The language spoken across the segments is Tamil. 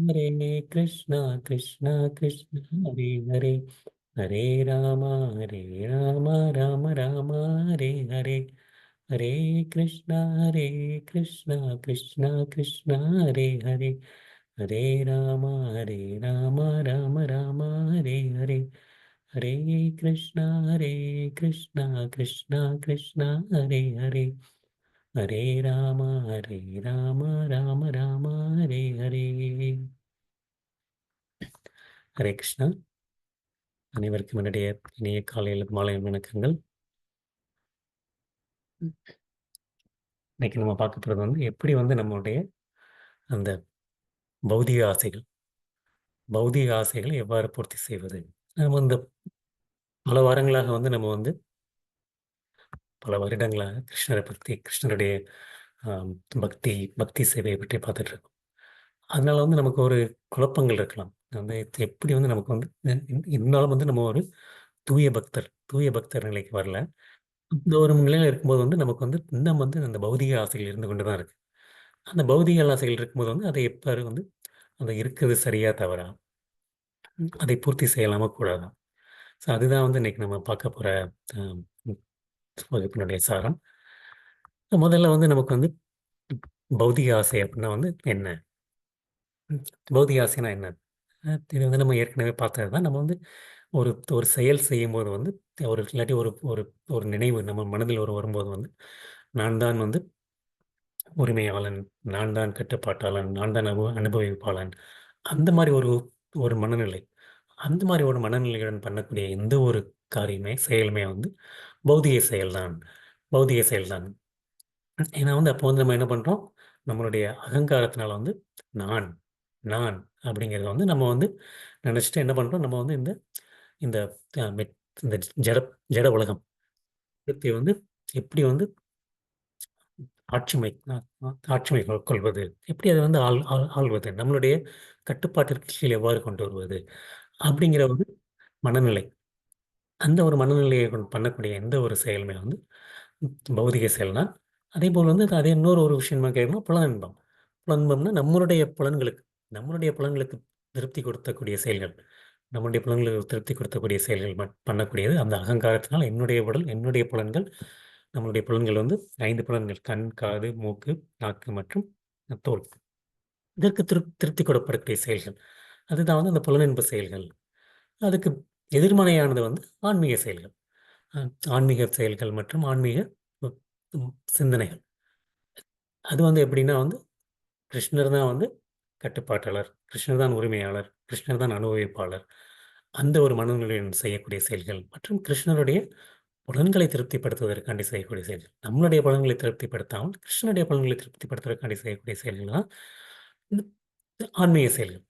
ஹரே கிருஷ்ணா கிருஷ்ணா கிருஷ்ணா ஹரே ஹரே ஹரே ராம ஹரே ராம ராம ராம ஹரே ஹரே ஹரே கிருஷ்ணா கிருஷ்ணா கிருஷ்ணா ஹரே ஹரே ஹரே ராம ராம ராம ஹரே ஹரே ஹரே கிருஷ்ணா கிருஷ்ணா கிருஷ்ணா ஹரே ஹரே ஹரே ராம ராம ராம ஹரே ஹரே. ஹரே கிருஷ்ணா. அனைவருக்கும் என்னுடைய இனிய காலையில் மாலை வணக்கங்கள். இன்னைக்கு நம்ம பார்க்க போகிறது எப்படி நம்மளுடைய அந்த பௌதிக ஆசைகள் பௌதிக ஆசைகளை எவ்வாறு பூர்த்தி செய்வது. நம்ம பல வாரங்களாக நம்ம பல வருடங்களாக கிருஷ்ணரை பற்றி கிருஷ்ணருடைய ஆம், பக்தி பக்தி சேவையை பற்றி பார்த்துட்டு இருக்கோம். அதனால நமக்கு ஒரு குழப்பங்கள் இருக்கலாம். இது எப்படி நமக்கு இருந்தாலும் நம்ம ஒரு தூய பக்தர் நிலைக்கு வரல. இந்த ஒரு நிலையில இருக்கும்போது நமக்கு இன்னும் அந்த பௌதிக ஆசைகள் இருந்து கொண்டு தான் இருக்கு. அந்த பௌதிக ஆசைகள் இருக்கும்போது அதை எப்ப அது இருக்கிறது சரியா தவறா, அதை பூர்த்தி செய்யலாமா கூடாதா. ஸோ அதுதான் இன்னைக்கு நம்ம பார்க்க போற அஹ், வகுப்பினுடைய சாரம். முதல்ல நமக்கு பௌதிக ஆசை அப்படின்னா என்ன? பௌதிக ஆசைனா என்ன? இது நம்ம ஏற்கனவே பார்த்தது தான். நம்ம ஒரு ஒரு செயல் செய்யும்போது ஒரு இல்லாட்டி ஒரு ஒரு ஒரு நினைவு நம்ம மனதில் வரும்போது நான் தான் உரிமையாளன், நான் தான் கட்டுப்பாட்டாளன், நான் தான் அனுபவிப்பாளன். அந்த மாதிரி ஒரு ஒரு மனநிலை. அந்த மாதிரி ஒரு மனநிலையுடன் பண்ணக்கூடிய எந்த ஒரு செயலுமே பௌதிக செயல்தான். பௌதிக செயல்தான். ஏன்னா அப்போ நம்ம என்ன பண்றோம்? நம்மளுடைய அகங்காரத்தினால நான் நான் அப்படிங்கிறத நம்ம நினைச்சிட்டு என்ன பண்றோம்? நம்ம இந்த இந்த அ மெட் இந்த ஜட ஜட உலகம் இதை எப்படி ஆட்சிமை ஆட்சிமை கொள்வது, எப்படி அதை ஆள்வது, நம்மளுடைய கட்டுப்பாட்டிற்கு கீழ் எவ்வாறு கொண்டு வருவது அப்படிங்கிற மனநிலை. அந்த ஒரு மனநிலையை கொண்டு பண்ணக்கூடிய எந்த ஒரு செயலுமே பௌதிக செயல் தான். அதே போல் அதே இன்னொரு ஒரு விஷயமா கேட்கணும், புலனின்பம். புலனின்பம்னா நம்மளுடைய புலன்களுக்கு திருப்தி கொடுக்கக்கூடிய செயல்கள். நம்முடைய புலன்களுக்கு திருப்தி கொடுக்கக்கூடிய செயல்கள் பண்ணக்கூடியது அந்த அகங்காரத்தினால் என்னுடைய உடல், என்னுடைய புலன்கள். நம்மளுடைய புலன்கள் 5 புலன்கள்: கண், காது, மூக்கு, நாக்கு மற்றும் தோல். இதற்கு திருப்தி கொடுப்பதற்குரிய செயல்கள். அதுதான் அந்த புலனின்ப செயல்கள். அதுக்கு எதிர்மறையானது ஆன்மீக செயல்கள். ஆன்மீக செயல்கள் மற்றும் ஆன்மீக உ ம் சிந்தனைகள். அது எப்படின்னா கிருஷ்ணர் தான் கட்டுப்பாட்டாளர், கிருஷ்ணர் தான் உரிமையாளர், கிருஷ்ணர் தான் அனுபவிப்பாளர். அந்த ஒரு மனநிலையுடன் செய்யக்கூடிய செயல்கள் மற்றும் கிருஷ்ணருடைய புலன்களை திருப்திப்படுத்துவதற்காண்டி செய்யக்கூடிய செயல்கள். நம்மளுடைய புலன்களை திருப்திப்படுத்தாமல் கிருஷ்ணனுடைய புலன்களை திருப்திப்படுத்துவதற்காண்டி செய்யக்கூடிய செயல்கள் தான் இந்த ஆன்மீக செயல்கள்.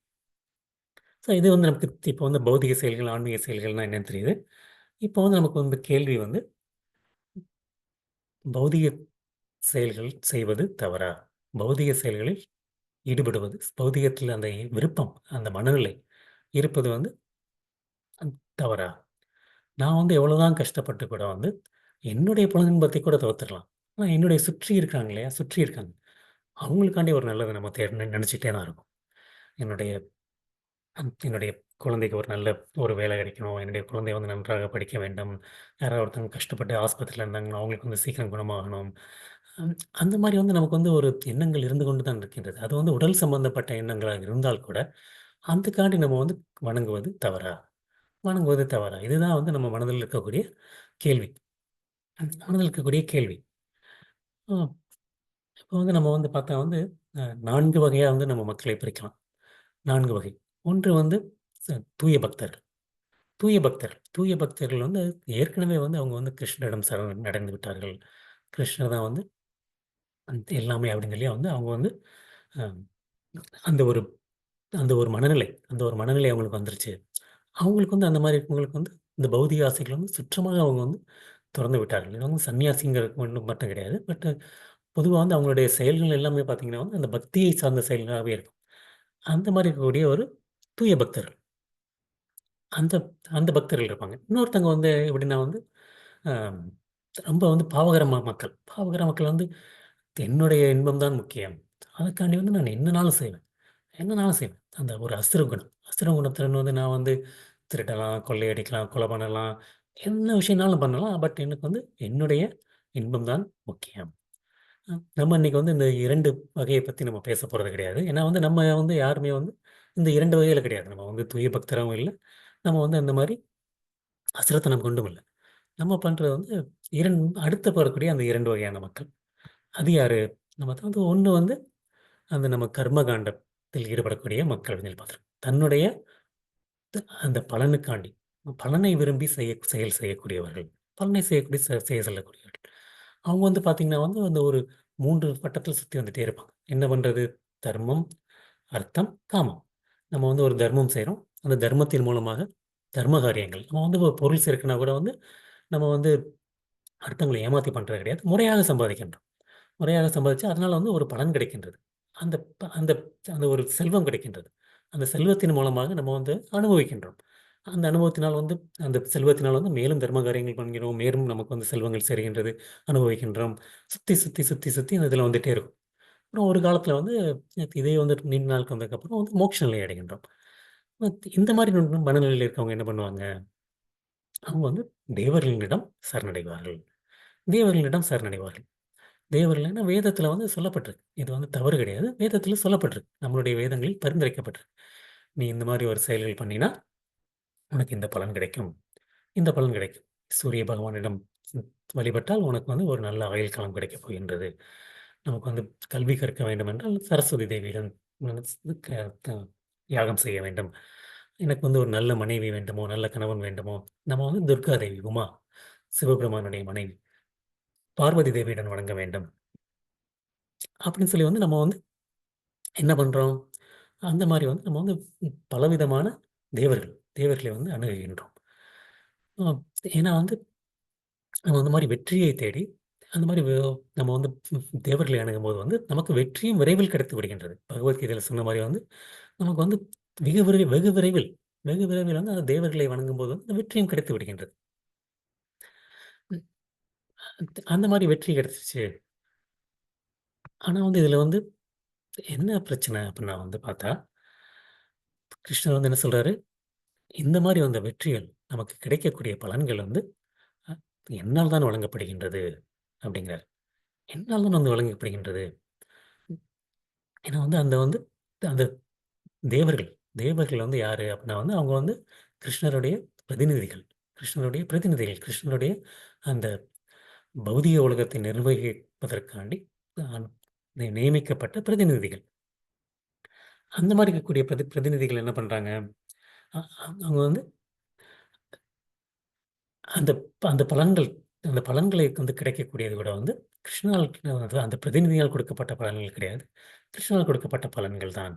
ஸோ இது நமக்கு இப்போ பௌதிக செயல்கள், ஆன்மீக செயல்கள்னா என்னன்னு தெரியுது. இப்போ நமக்கு கேள்வி பௌதிக செயல்கள் செய்வது தவறா? பௌதிக செயல்களில் ஈடுபடுவது, பௌதிகத்தில் அந்த விருப்பம், அந்த மனநிலை இருப்பது தவறா? நான் எவ்வளவுதான் கஷ்டப்பட்டு கூட என்னுடைய புலனின்பத்தை கூட தவிர்த்துடலாம். ஆனா என்னுடைய சுற்றி இருக்காங்க இல்லையா? சுற்றி இருக்காங்க. அவங்களுக்காண்டி ஒரு நல்லதை நம்ம நினைச்சுட்டே தான் இருக்கோம். என்னுடைய என்னுடைய குழந்தைக்கு ஒரு நல்ல ஒரு வேலை கிடைக்கணும். என்னுடைய குழந்தை நன்றாக படிக்க வேண்டும். யாராவது ஒருத்தவங்க கஷ்டப்பட்டு ஆஸ்பத்திரியில இருந்தாங்கன்னா, அவங்களுக்கு சீக்கிரம் குணமாகணும். அம் அந்த மாரி நமக்கு ஒரு எண்ணங்கள் இருந்து கொண்டு தான் இருக்கின்றது. அது உடல் சம்பந்தப்பட்ட எண்ணங்களாக இருந்தால் கூட, அதுக்காண்டி நம்ம வணங்குவது தவறா? வணங்குவது தவறா? இதுதான் நம்ம மனதில் இருக்கக்கூடிய கேள்வி. மனதில் இருக்கக்கூடிய கேள்வி. அ இப்போ நம்ம பார்த்தா 4 வகையா நம்ம மக்களை பிரிக்கலாம். 4 வகை. ஒன்று ச தூய பக்தர்கள். தூய பக்தர்கள் ஏற்கனவே அவங்க கிருஷ்ணரிடம் சரண் அடைந்து விட்டார்கள். கிருஷ்ணர் தான் எல்லாமே அப்படின்னு சொல்லி அவங்க அ அந்த ஒரு அந்த ஒரு மனநிலை அவங்களுக்கு வந்துருச்சு. அவங்களுக்கு அந்த மாரி இருக்கவங்களுக்கு இந்த பௌதிக ஆசைகள் சுற்றமாக அவங்க தொறந்து விட்டார்கள். இது சன்னியாசிங்கிற மட்டும் கிடையாது. பட் பொதுவா அவங்களுடைய செயல்கள் எல்லாமே பார்த்தீங்கன்னா அந்த பக்தியை சார்ந்த செயல்களாவே இருக்கும். அந்த மாரி இருக்கக்கூடிய ஒரு தூய பக்தர்கள். அந்த அந்த பக்தர்கள் இருப்பாங்க. இன்னொருத்தவங்க எப்படின்னா அ ரொம்ப பாவகர மக்கள். பாவகர மக்கள் என்னுடைய இன்பம் தான் முக்கியம். அதுக்காண்டி வந்து நான் என்னனாலும் செய்வேன். என்னனாலும் செய்வேன். அந்த ஒரு அசுர குணம். அசுர குணத்திலருந்து வந்து நான் வந்து திருடலாம், கொள்ளையடிக்கலாம், கொலை பண்ணலாம். என்ன விஷயம்னாலும் பண்ணலாம். பட் எனக்கு வந்து என்னுடைய இன்பம் தான் முக்கியம். நம்ம இன்னைக்கு வந்து இந்த 2 வகைய பத்தி நம்ம பேச போறது கிடையாது. ஏன்னா வந்து நம்ம வந்து யாருமே வந்து இந்த 2 வகையில கிடையாது. நம்ம வந்து தூய பக்தராவும் இல்ல. நம்ம வந்து அந்த மாரி அசுரத்தனம் கொண்டும் இல்ல. நம்ம பண்றது வந்து 2 அடுத்து வரக்கூடிய அந்த 2 வகையான மக்கள். அது யாரு? நம்ம வந்து ஒண்ணு வந்து அந்த நம்ம கர்ம காண்டத்தில் ஈடுபடக்கூடிய மக்கள் அப்படின்னு சொல்லி பார்த்துருக்கோம். தன்னுடைய அந்த பலனுக்காண்டி, பலனை விரும்பி செயல் செய்யக்கூடியவர்கள். பலனை செய்யக்கூடிய செய்ய செல்லக்கூடியவர்கள். அவங்க வந்து பார்த்தீங்கன்னா வந்து அந்த ஒரு 3 வட்டத்தில சுத்தி வந்துட்டே இருப்பாங்க. என்ன பண்றது? தர்மம், அர்த்தம், காமம். நம்ம வந்து ஒரு தர்மம் செய்றோம். அந்த தர்மத்தின் மூலமாக தர்ம காரியங்கள். நம்ம வந்து ஒரு பொருள் சேர்க்கனா கூட வந்து நம்ம வந்து அடுத்தவங்கள ஏமாத்தி பண்றது கிடையாது. முறையாக சம்பாதிக்கின்றோம். முறையாக சம்பாதிச்சு அதனால வந்து ஒரு பலன் கிடைக்கின்றது. அந்த அந்த அந்த ஒரு செல்வம் கிடைக்கின்றது. அந்த செல்வத்தின் மூலமாக நம்ம வந்து அனுபவிக்கின்றோம். அந்த அனுபவத்தினால் வந்து அந்த செல்வத்தினால் வந்து மேலும் தர்ம காரியங்கள் பண்ணுகிறோம். மேலும் நமக்கு வந்து செல்வங்கள் சேர்கின்றது, அனுபவிக்கின்றோம். சுத்தி, சுத்தி, சுத்தி, சுத்தி இந்த இதில வந்துட்டே இருக்கும். அப்புறம் ஒரு காலத்தில வந்து இதே வந்து நீண்ட நாளுக்கு வந்ததுக்கப்புறம் வந்து மோட்ச நிலை அடைகின்றோம். இந்த மாரி மனநிலையில இருக்கவங்க என்ன பண்ணுவாங்க? அவங்க வந்து தேவர்களிடம் சரணடைவார்கள். தேவர்களிடம் சரணடைவார்கள். தேவர்கள்னா வேதத்தில வந்து சொல்லப்பட்டிருக்கு. இது வந்து தவறு கிடையாது. வேதத்தில சொல்லப்பட்டிருக்கு. நம்மளுடைய வேதங்களில் பரிந்துரைக்கப்பட்டிருக்கு. நீ இந்த மாரி ஒரு செயல்கள் பண்ணினா, உனக்கு இந்த பலன் கிடைக்கும். இந்த பலன் கிடைக்கும். சூரிய பகவானிடம் ம் வழிபட்டால் உனக்கு வந்து ஒரு நல்ல ஆயுள் காலம் கிடைக்கப் போகின்றது. நமக்கு வந்து கல்வி கற்க வேண்டும் என்றால் சரஸ்வதி தேவியிடம் க க யாகம் செய்ய வேண்டும். எனக்கு வந்து ஒரு நல்ல மனைவி வேண்டுமோ, நல்ல கணவன் வேண்டுமோ, நம்ம வந்து துர்கா தேவி, உமா, சிவபெருமானுடைய மனைவி, பார்வதி தேவியிடம் வணங்க வேண்டும். அப்படின்னு சொல்லி வந்து நம்ம வந்து என்ன பண்றோம்? அந்த மாரி வந்து நம்ம வந்து பலவிதமான தேவர்கள், தேவர்களை வந்து அணுகுகின்றோம். அ ஏன்னா வந்து நம்ம அந்த மாரி வெற்றியை தேடி, அந்த மாரி நம்ம வந்து தேவர்களை அணுகும்போது வந்து நமக்கு வெற்றியும் விரைவில் கிடைத்து விடுகின்றது. பகவத்கீதையில சொன்ன மாரி வந்து நமக்கு வந்து வெகு விரைவில் வெகு விரைவில் வந்து அந்த தேவர்களை வணங்கும்போது வந்து அந்த வெற்றியும் கிடைத்து விடுகின்றது. ம். அந்த மாரி வெற்றி கிடைச்சிருச்சு. ஆனா வந்து இதுல வந்து என்ன பிரச்சனை அப்டின்னா வந்து பார்த்தா, கிருஷ்ணர் வந்து என்ன சொல்றாரு? இந்த மாரி வந்த வெற்றிகள் நமக்கு கிடைக்கக்கூடிய பலன்கள் வந்து அ என்னால் தான் வழங்கப்படுகின்றது அப்படிங்கிறாரு. என்னால் தான் வந்து வழங்கப்படுகின்றது. ஏன்னா வந்து அந்த வந்து அந்த தேவர்கள், தேவர்கள் வந்து யாரு அப்படின்னா வந்து அவங்க வந்து கிருஷ்ணருடைய பிரதிநிதிகள். கிருஷ்ணருடைய பிரதிநிதிகள். கிருஷ்ணருடைய அந்த பௌதிக உலகத்தை நிர்வகிப்பதற்காண்டி அ நியமிக்கப்பட்ட பிரதிநிதிகள். அந்த மாரி இருக்கக்கூடிய பிரதிநிதிகள் என்ன பண்றாங்க? அ அவங்க வந்து அந்த அந்த பலன்கள் அந்த பலன்களை வந்து கிடைக்கக்கூடியது கூட வந்து கிருஷ்ணால் அந்த பிரதிநிதியால் கொடுக்கப்பட்ட பலன்கள் கிடையாது. கிருஷ்ணால் கொடுக்கப்பட்ட பலன்கள் தான்.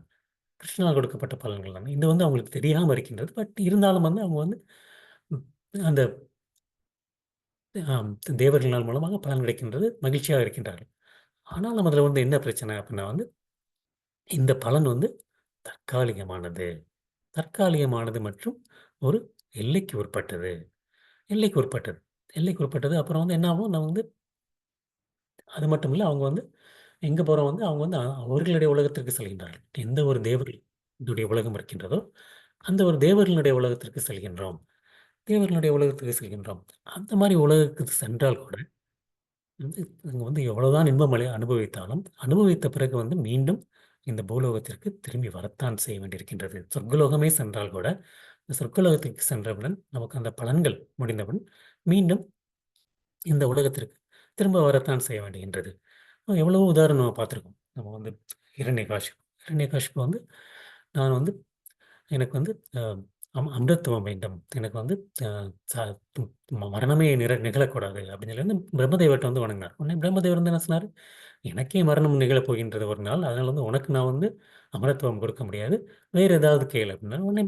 கிருஷ்ணால் கொடுக்கப்பட்ட பலன்கள் தான். இது வந்து அவங்களுக்கு தெரியாம இருக்கின்றது. பட் இருந்தாலும் வந்து அவங்க வந்து ம் அந்த ஆம் தேவர்களால் மூலமாக பலன் கிடைக்கின்றது. மகிழ்ச்சியாக இருக்கின்றார்கள். ஆனாலும் அதில வந்து என்ன பிரச்சனை அப்டின்னா வந்து, இந்த பலன் வந்து தற்காலிகமானது. தற்காலிகமானது மற்றும் ஒரு எல்லைக்கு உட்பட்டது. எல்லைக்கு உட்பட்டது. எல்லைக்கு உட்பட்டது. அப்புறம் வந்து என்ன ஆகும்? நான் வந்து அது மட்டும் இல்ல. அவங்க வந்து எங்க போறோம் வந்து அவங்க வந்து அவர்களுடைய உலகத்திற்கு செல்கின்றார்கள். எந்த ஒரு தேவர்களுடைய உலகம் இருக்கின்றதோ, அந்த ஒரு தேவர்களுடைய உலகத்திற்கு செல்கின்றோம். தேவர்களுடைய உலகத்துக்கு செல்கின்றோம். அந்த மாரி உலகத்துக்கு சென்றால் கூட வந்து அங்க வந்து எவ்வளவுதான் இன்பம் அனுபவித்தாலும், அனுபவித்த பிறகு வந்து மீண்டும் இந்த பூலோகத்திற்கு திரும்பி வரத்தான் செய்ய வேண்டியிருக்கின்றது. சொர்க்கலோகமே சென்றால் கூட, இந்த சொர்க்கலோகத்திற்கு சென்றவுடன் நமக்கு அந்த பலன்கள் முடிந்தவுடன் மீண்டும் இந்த உலகத்திற்கு திரும்ப வரத்தான் செய்ய வேண்டுகின்றது. எவ்வளவோ உதாரணம் நம்ம பார்த்துருக்கோம். நம்ம வந்து ஹிரண்யகாசிப்பு. ஹிரண்யகாசிப்பு வந்து நான் வந்து எனக்கு வந்து அ அமிர்தத்துவம் வேண்டும். எனக்கு வந்து அ ச மரணமே நிகழக்கூடாது அப்படின்னு சொல்லி வந்து பிரம்மதேவர்ட்ட வந்து வணங்குனார். உடனே பிரம்மதேவர் வந்து என்ன சொன்னாரு, "எனக்கே மரணம் நிகழப் போகின்றது ஒரு நாள். அதனால வந்து உனக்கு நான் வந்து அமரத்துவம் கொடுக்க முடியாது. வேற ஏதாவது கேளு" அப்படின்னாரு. உடனே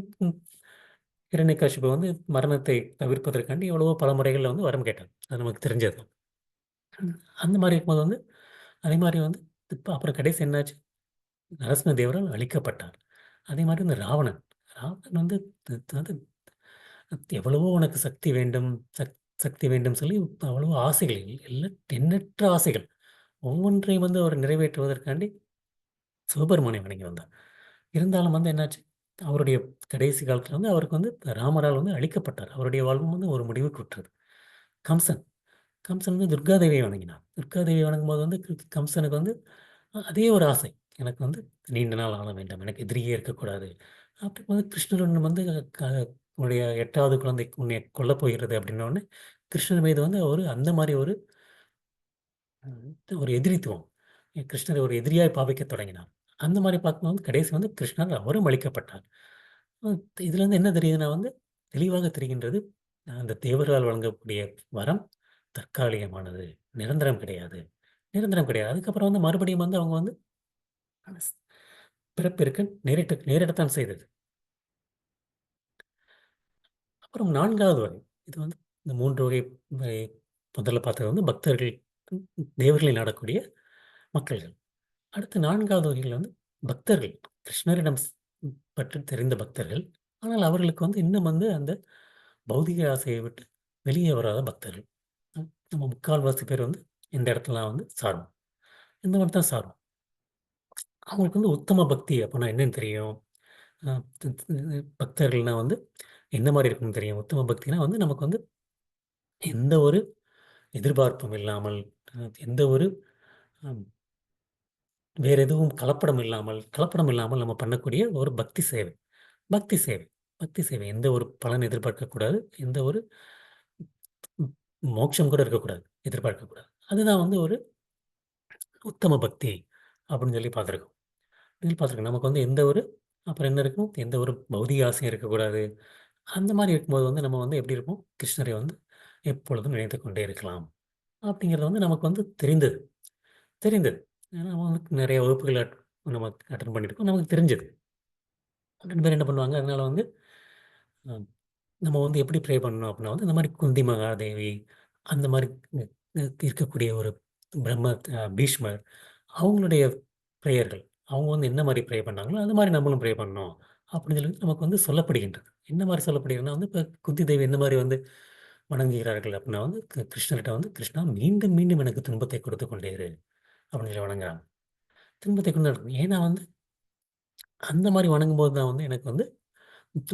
ஹிரண்யகாசிப்பு வந்து மரணத்தை தவிர்ப்பதற்காண்டி எவ்வளவோ பல முறைகள்ல வந்து வரம் கேட்டார். அது நமக்கு தெரிஞ்சது தான். அந்த மாரி இருக்கும்போது வந்து அதே மாரி வந்து இப்ப அப்புறம் கடைசி என்னாச்சு? நரசிம்மதேவரால் அழிக்கப்பட்டார். அதே மாரி இந்த ராவணன். ராவணன் வந்து வந்து எவ்வளவோ உனக்கு சக்தி வேண்டும், சக்தி வேண்டும் சொல்லி அவ்வளவோ ஆசைகள் எண்ணற்ற ஆசைகள். ஒவ்வொன்றையும் வந்து அவர் நிறைவேற்றுவதற்காண்டி சிவபெருமானை வணங்கி வந்தார். இருந்தாலும் வந்து என்னாச்சு, அவருடைய கடைசி காலத்துல வந்து அவருக்கு வந்து ராமரால் வந்து அழிக்கப்பட்டார். அவருடைய வாழ்வும் வந்து ஒரு முடிவுக்கு உற்றது. கம்சன் கம்சன் வந்து துர்காதேவியை வணங்கினான். துர்காதேவியை வணங்கும்போது வந்து கம்சனுக்கு வந்து அதே ஒரு ஆசை. எனக்கு வந்து நீண்ட நாள் ஆள வேண்டாம். எனக்கு எதிரியே இருக்கக்கூடாது. அப்படிங்கும்போது கிருஷ்ணர் வந்து க உன்னுடைய 8வது குழந்தை உன்னை கொல்லப் போகிறது அப்படின்னோனே, கிருஷ்ணர் மீது வந்து ஒரு அந்த மாரி ஒரு எதிரித்துவம். கிருஷ்ணரை ஒரு எதிரியாய் பாவிக்கத் தொடங்கினார். அந்த மாரி பார்க்கும்போது கடைசி வந்து கிருஷ்ணர் அவரும் அழிக்கப்பட்டார். அ இதுலருந்து என்ன தெரியுதுன்னா வந்து, தெளிவாக தெரிகின்றது, அந்த தேவர்களால் வழங்கக்கூடிய வரம் தற்காலிகமானது. நிரந்தரம் கிடையாது. நிரந்தரம் கிடையாது. அதுக்கப்புறம் வந்து மறுபடியும் வந்து அவங்க வந்து ஸ் பிறப்பிற்கு நேரிடத்தான் செய்தது. அப்புறம் 4வது வகை. இது வந்து இந்த 3 வகை வகை முதல்ல பார்த்தது வந்து பக்தர்கள், தேவர்களை நாடக்கூடிய மக்கள்கள். அடுத்து 4வது வகையில வந்து பக்தர்கள். கிருஷ்ணரிடம் பற்றி தெரிந்த பக்தர்கள். ஆனால் அவர்களுக்கு வந்து இன்னும் வந்து அந்த பௌதிக ஆசையை விட்டு வெளியே வராத பக்தர்கள். நம்ம முக்கால்வாசி பேர் வந்து இந்த இடத்துலலாம் வந்து சாரும். இந்த மாரி தான் சாரும். அவங்களுக்கு வந்து உத்தம பக்தி அப்பன்னா என்னன்னு தெரியும். அ த் த் பக்தர்கள்னா வந்து எந்த மாரி இருக்கும்னு தெரியும். உத்தம பக்தினா வந்து நமக்கு வந்து எந்த ஒரு எதிர்பார்ப்பும் இல்லாமல், எந்த ஒரு அம் வேற எதுவும் கலப்படம் இல்லாமல் நம்ம பண்ணக்கூடிய ஒரு பக்தி சேவை. பக்தி சேவை. பக்தி சேவை. எந்த ஒரு பலன் எதிர்பார்க்கக்கூடாது. எந்த ஒரு ம் மோட்சம் கூட இருக்கக்கூடாது. எதிர்பார்க்கக்கூடாது. அதுதான் வந்து ஒரு உத்தம பக்தி அப்படின்னு சொல்லி பார்த்துருக்கோம். பார்த்துருக்கோம். நமக்கு வந்து எந்த ஒரு அப்புறம் என்ன இருக்கும்? எந்த ஒரு பௌதீக ஆசையும் இருக்கக்கூடாது. அந்த மாரி இருக்கும்போது வந்து நம்ம வந்து எப்படி இருப்போம்? கிருஷ்ணரை வந்து எப்பொழுதும் நினைத்துக் கொண்டே இருக்கலாம். அப்படிங்கிறது வந்து நமக்கு வந்து தெரிந்தது. தெரிந்தது. ஏன்னா நம்ம வந்து நெறைய வகுப்புகள் நம்ம அட்டெண்ட் பண்ணியிருக்கோம். நமக்கு தெரிஞ்சது. 2 பேரும் என்ன பண்ணுவாங்க, அதனால வந்து அ நம்ம வந்து எப்படி ப்ரே பண்ணணும் அப்படின்னா வந்து, இந்த மாரி குந்தி மகாதேவி, அந்த மாரி அ இருக்கக்கூடிய ஒரு பிரம்ம பீஷ்மர், அவங்களுடைய பிரேயர்கள். அவங்க வந்து என்ன மாரி ப்ரே பண்ணாங்களோ, அது மாரி நம்மளும் ப்ரே பண்ணணும். அப்படின்னு சொல்லி நமக்கு வந்து சொல்லப்படுகின்றது. என்ன மாரி சொல்லப்படுகிறதுன்னா வந்து, இப்ப குந்தி தேவி எந்த மாரி வந்து வணங்குகிறார்கள் அப்படின்னா வந்து, கிருஷ்ணர்ட்ட வந்து, "கிருஷ்ணா மீண்டும் மீண்டும் எனக்கு துன்பத்தை கொடுத்துக் கொண்டே இரு" அப்படின்னு சொல்லி வணங்குறாங்க. துன்பத்தை கொண்டு ஏன்னா வந்து, அந்த மாரி வணங்கும்போது தான் வந்து எனக்கு வந்து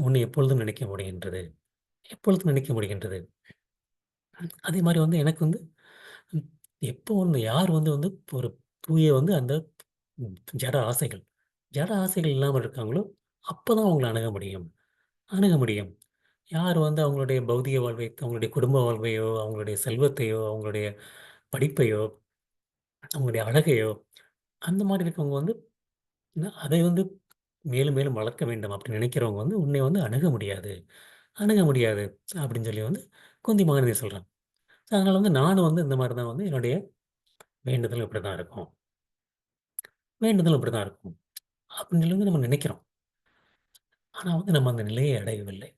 உன்னை எப்பொழுதும் நினைக்க முடிகின்றது. எப்பொழுதும் நினைக்க முடிகின்றது. அதே மாரி வந்து எனக்கு வந்து ம் எப்போ வந்து யார் வந்து வந்து ஒரு தூய வந்து அந்த ஜட ஆசைகள் ஜட ஆசைகள் இல்லாம இருக்காங்களோ, அப்பதான் அவங்கள அணுக முடியும். அணுக முடியும். யார் வந்து அவங்களுடைய பௌதிக வாழ்வை, அவங்களுடைய குடும்ப வாழ்வையோ, அவங்களுடைய செல்வத்தையோ, அவங்களுடைய படிப்பையோ, அவங்களுடைய அழகையோ, அந்த மாரி இருக்கவங்க வந்து அதை வந்து மேலும் மேலும் வளர்க்க வேண்டும் அப்படின்னு நினைக்கிறவங்க வந்து உன்னை வந்து அணுக முடியாது. அணுக முடியாது அப்படின்னு சொல்லி வந்து குந்தி மகாநதி சொல்றாங்க. அதனால வந்து நானும் வந்து இந்த மாரி தான் வந்து என்னுடைய வேண்டுதலும் இப்படிதான் இருக்கும். வேண்டுதலும் இப்படிதான் இருக்கும். அப்படின்னு சொல்லி வந்து நம்ம நினைக்கிறோம். ஆனா வந்து நம்ம அந்த நிலையை அடையவில்லை.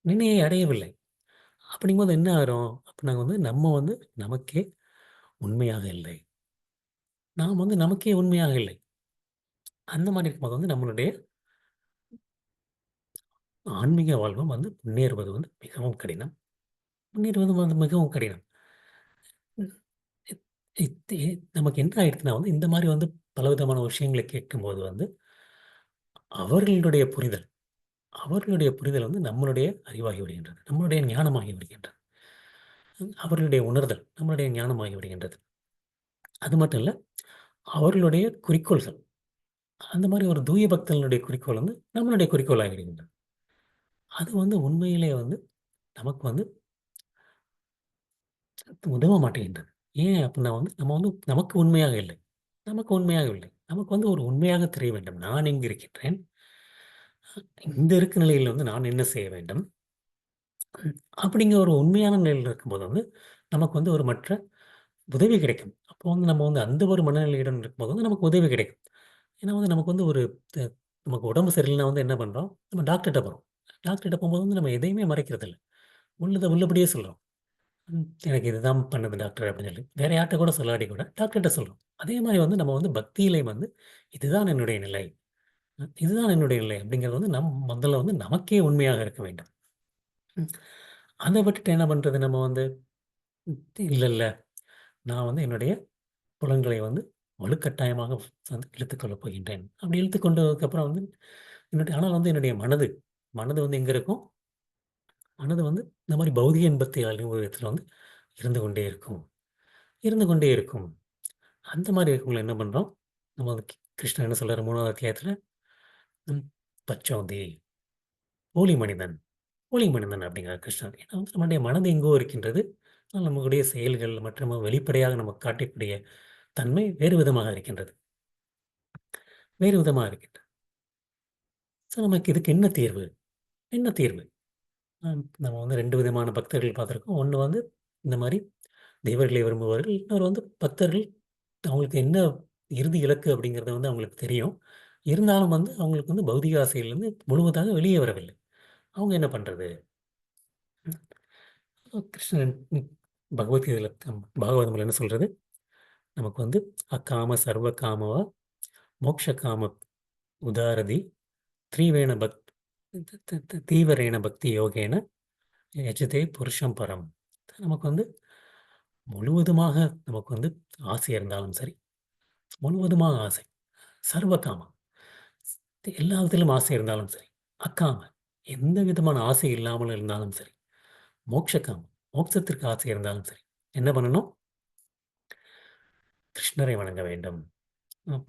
நிலையை அடையவில்லை. அப்படிங்கும்போது என்ன ஆகுறோம்? அப்ப நாங்க வந்து நம்ம வந்து நமக்கே உண்மையாக இல்லை. நாம் வந்து நமக்கே உண்மையாக இல்லை. அந்த மாரி இருக்கும்போது வந்து நம்மளுடைய ஆன்மீக வாழ்வும் வந்து முன்னேறுவது வந்து மிகவும் கடினம். முன்னேறுவது வந்து மிகவும் கடினம். ம். இத் இத் இ நமக்கு என்ன ஆயிடுச்சுன்னா வந்து இந்த மாரி வந்து பலவிதமான விஷயங்களை கேட்கும்போது வந்து அவர்களுடைய புரிதல் அவர்களுடைய புரிதல் வந்து நம்மளுடைய அறிவாகி விடுகின்றது. நம்மளுடைய ஞானமாகி விடுகின்றது. அவர்களுடைய உணர்தல் நம்மளுடைய ஞானமாகி விடுகின்றது. அது மட்டும் இல்ல, அவர்களுடைய குறிக்கோள்கள். அந்த மாரி ஒரு தூய பக்தர்களுடைய குறிக்கோள் வந்து நம்மளுடைய குறிக்கோள் ஆகிவிடுகின்றது. அது வந்து உண்மையிலே வந்து நமக்கு வந்து உதவ மாட்டேங்கின்றது. ஏன் அப்டின்னா வந்து நம்ம வந்து நமக்கு உண்மையாக இல்லை. நமக்கு உண்மையாக இல்லை. நமக்கு வந்து ஒரு உண்மையாக தெரிய வேண்டும். நான் எங்கு இருக்கின்றேன்? இந்த இருக்க நிலையில் வந்து நான் என்ன செய்ய வேண்டும்? அப்படிங்கிற ஒரு உண்மையான நிலையில இருக்கும்போது வந்து, நமக்கு வந்து ஒரு மற்ற உதவி கிடைக்கும். அப்போ வந்து நம்ம வந்து அந்த ஒரு மனநிலையுடன் இருக்கும்போது வந்து நமக்கு உதவி கிடைக்கும். ஏன்னா வந்து நமக்கு வந்து ஒரு த நமக்கு உடம்பு சரியில்லனா வந்து என்ன பண்றோம்? நம்ம டாக்டர்ட்ட போறோம். டாக்டர்ட்ட போம்போது வந்து நம்ம எதையுமே மறைக்கிறதில்ல. உள்ளத உள்ளபடியே சொல்றோம். எனக்கு இதுதான் பண்ணுது டாக்டர் அப்படின்னு சொல்லி. வேற யார்ட்ட கூட சொல்லாட்டி கூட டாக்டர்ட்ட சொல்றோம். அதே மாரி வந்து நம்ம வந்து பக்தியிலே வந்து இதுதான் என்னுடைய நிலை. இதுதான் என்னுடைய நிலை அப்படிங்கிறது வந்து முதல்ல வந்து நமக்கே உண்மையாக இருக்க வேண்டும். ம். அத விட்டுட்டு என்ன பண்றது நம்ம வந்து, இல்ல, இல்ல நான் வந்து என்னுடைய புலன்களை வந்து வலுக்கட்டாயமாக வந்து இழுத்துக்கொள்ளப் போகின்றேன். அப்படி இழுத்துக்கொண்டதுக்கப்புறம் வந்து ஆனால் வந்து என்னுடைய மனது மனது வந்து எங்க இருக்கும்? மனது வந்து இந்த மாரி பௌதிக இன்பத்தை அனுபவத்துல வந்து இருந்து கொண்டே இருக்கும். இருந்து கொண்டே இருக்கும். அந்த மாரி இருக்கும்போது என்ன பண்றோம்? நம்ம வந்து கிருஷ்ணர் என்ன சொல்றாரு 3வது அத்தியாயத்துல, ம் "பச்சோந்தி, போலி மனிதன், போலி மனிதன்" அப்படிங்கிறார் கிருஷ்ணர். ஏன்னா வந்து நம்முடைய மனது எங்கோ இருக்கின்றது. ஆனால் நம்மளுடைய செயல்கள் மற்றும் வெளிப்படையாக நமக்கு காட்டக்கூடிய தன்மை வேறு விதமாக இருக்கின்றது. வேறு விதமாக இருக்கின்றது. ஸோ நமக்கு இதுக்கு என்ன தீர்வு? என்ன தீர்வு? நம்ம வந்து 2 விதமான பக்தர்கள் பார்த்துருக்கோம். ஒண்ணு வந்து இந்த மாரி தெய்வங்களை விரும்புபவர்கள். இன்னொரு வந்து பக்தர்கள். அவங்களுக்கு என்ன இறுதி இலக்கு அப்படிங்கிறது வந்து அவங்களுக்கு தெரியும். இருந்தாலும் வந்து அவங்களுக்கு வந்து பௌதிக ஆசையிலிருந்து முழுவதாக வெளியே வரவில்லை. அவங்க என்ன பண்றது? கிருஷ்ணன் பகவத்கீதையில பாகவதம்ல என்ன சொல்றது? நமக்கு வந்து அக்காம சர்வ காமவா மோக்ஷ காம உதாரதி த்ரீவேண தீவிரேன பக்தி யோகேன யஜதே புருஷம் பரம். நமக்கு வந்து முழுவதுமாக நமக்கு வந்து ஆசை இருந்தாலும் சரி, முழுவதுமாக ஆசை. சர்வ காமம். எல்லா விதத்திலும் ஆசை இருந்தாலும் சரி. அக்காம. எந்த விதமான ஆசை இல்லாமல் இருந்தாலும் சரி. மோட்ச காமம். மோட்சத்திற்கு ஆசை இருந்தாலும் சரி. என்ன பண்ணணும்? கிருஷ்ணரை வணங்க வேண்டும்.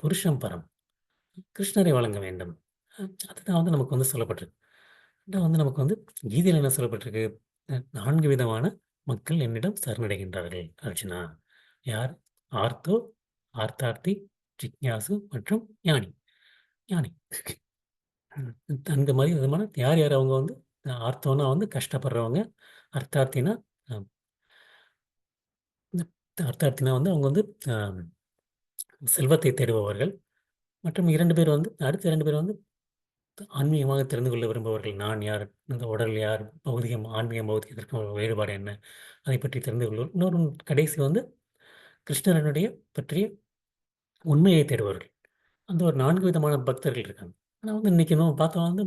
புருஷம் பரம். கிருஷ்ணரை வணங்க வேண்டும். அதுதான் வந்து நமக்கு வந்து சொல்லப்பட்டிருக்கு. அதான் வந்து நமக்கு வந்து கீதையில என்ன சொல்லப்பட்டிருக்கு? 4 விதமான மக்கள் என்னிடம் சரணடைகின்றார்கள் அர்ஜுனா. யார்? ஆர்த்தோ, ஆர்த்தார்த்தி, ஜிக்ஞாசு மற்றும் ஞானி. ஞானி. அந்த மாரி விதமான யார் யார் அவங்க வந்து ஆர்த்தோனா வந்து கஷ்டப்படுறவங்க. அர்த்தார்த்தினா அ அர்த்தார்த்தினா வந்து அவங்க வந்து அ செல்வத்தை தேடுபவர்கள். மற்றும் 2 பேர் வந்து அடுத்த 2 பேர் வந்து ஆன்மீகமாக தெரிந்து கொள்ள விரும்புபவர்கள். நான் யார்? இந்த உடல் யார்? பௌதிகம், ஆன்மீகம், பௌதிகத்திற்கும் வேறுபாடு என்ன? அதைப் பற்றி தெரிந்து கொள்வோர். இன்னொரு கடைசி வந்து கிருஷ்ணரனுடைய பற்றிய உண்மையை தேடுபவர்கள். அந்த ஒரு 4 விதமான பக்தர்கள் இருக்காங்க. ஆனா வந்து இன்னைக்கு நம்ம பார்த்தோம் வந்து